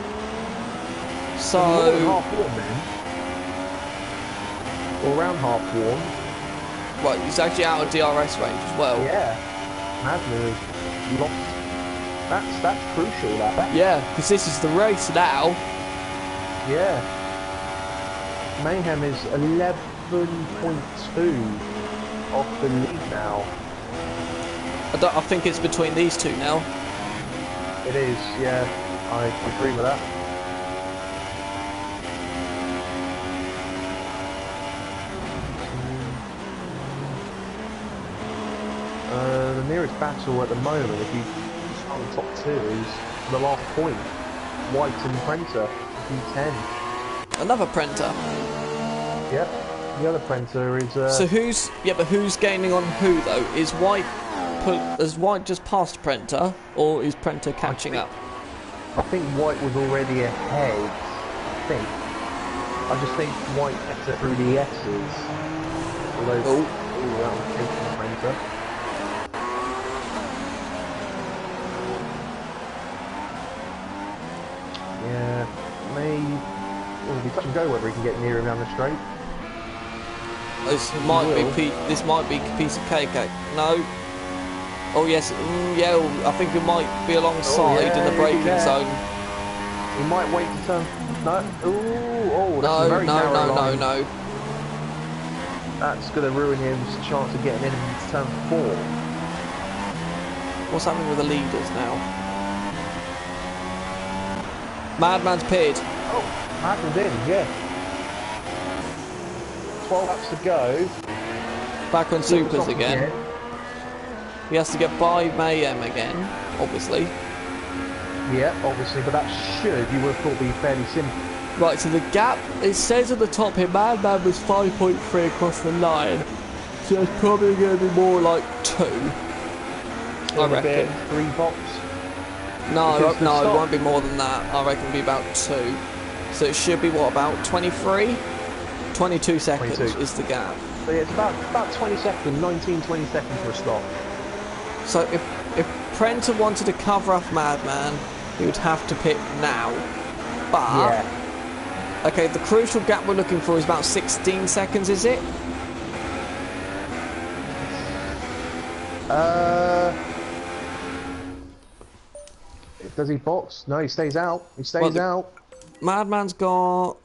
So... More than half worn then. Or around half worn. Right, he's actually out of DRS range as well. Yeah. Madman has lost. That's crucial, that. Yeah, because this is the race now. Yeah. Mayhem is 11.2 off the lead now. I think it's between these two now. It is, yeah. I agree with that. The nearest battle at the moment, if you start on the top 2, is the last point. White and Prenter, P10. Another Prenter. Yep. The other Prenter is... So who's... Yeah, but who's gaining on who, though? Has White just passed Prenter, or is Prenter catching up? I think White was already ahead. I just think White gets it through the S's. Although... that was taking Prenter. Yeah, it'll be touch and go whether he can get near him down the straight. This might be a piece of cake. No. Oh yes, yeah. I think it might be alongside in the braking zone. He might wait to turn. No. Ooh, that's a very narrow line. No. That's going to ruin his chance of getting in turn 4. What's happening with the leaders now? Madman's pitted. Oh, Madman's in, yeah. 12 laps to go. Back on supers again. He has to get by Mayhem again, obviously. Yeah, obviously, but that should, you would have thought, be fairly simple. Right, so the gap, it says at the top here, Madman was 5.3 across the line. So it's probably going to be more like 2. I reckon. 3 box. No, it won't be more than that. I reckon it'll be about 2. So it should be, what, about 23? 22 seconds 22. Is the gap. So yeah, it's about 20 seconds, 20 seconds for a stop. So if Prenter wanted to cover off Madman, he would have to pit now. But, okay, the crucial gap we're looking for is about 16 seconds, is it? Does he box? No, he stays out. He stays out. Madman's got...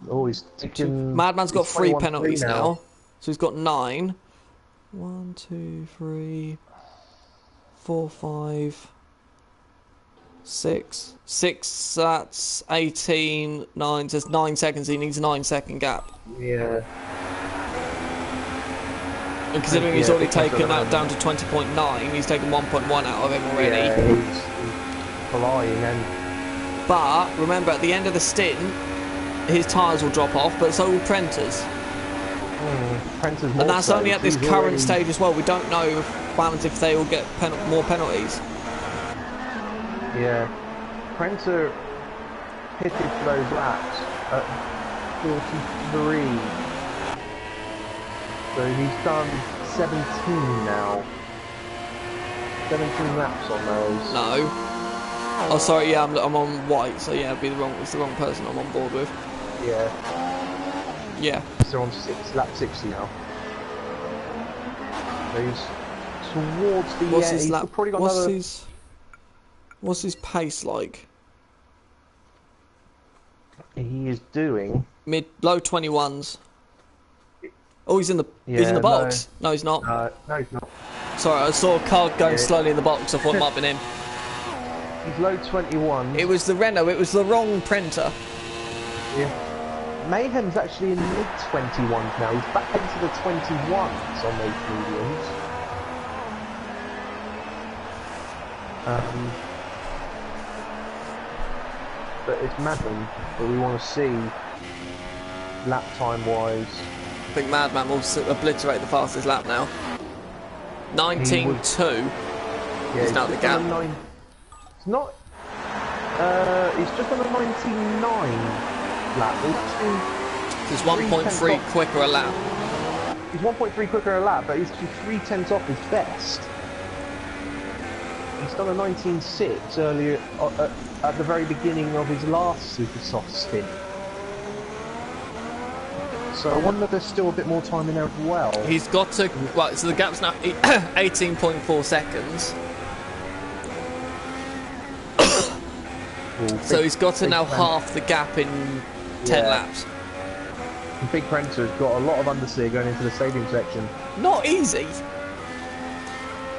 Oh, he's taking... Madman's got 3 penalties now. So he's got 9. 1, 2, 3, 4, 5, 6. 6, that's 18, 9, so it's 9 seconds. He needs a 9-second gap. Yeah. And considering he's already taken that down to 20.9, he's taken 1.1 out of him already. Yeah, he's flying and... But, remember, at the end of the stint, his tyres will drop off, but so will Prenter's. Prenter's and that's only at this current stage as well. We don't know what happens if they all get more penalties. Yeah. Prenter pitted for those laps at 43. So he's done 17 now. 17 laps on those. No. Oh, sorry. Yeah, I'm on White. So yeah, it's the wrong person I'm on board with. Yeah. Yeah. So on lap 60 now. So he's towards the What's his lap? Probably got What's his pace like? He is doing low 21s. Oh, he's in the box. No, he's not. No, he's not. Sorry, I saw a car going slowly in the box. I thought it might have been him. He's low 21. It was the Renault. It was the wrong Prenter. Yeah. Mayhem's actually in mid-21s now. He's back into the 21s on those mediums. But it's Madman that we want to see lap time wise. I think Madman will obliterate the fastest lap now. 19.2 is now the gap. It's not. He's just on a 99 lap. He's 1.3 quicker a lap. He's 1.3 quicker a lap, but he's 3/10 off his best. He's done a 19.6 earlier at the very beginning of his last super soft stint. So I wonder if there's still a bit more time in there as well. He's got to... Right, so the gap's now 18.4 seconds. So he's got to now half the gap in 10 laps. Big Prancer's got a lot of understeer going into the stadium section. Not easy.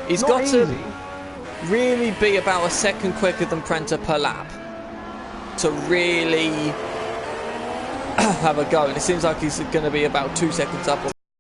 He's got to really be about a second quicker than Prancer per lap to really have a go. And it seems like he's going to be about 2 seconds up on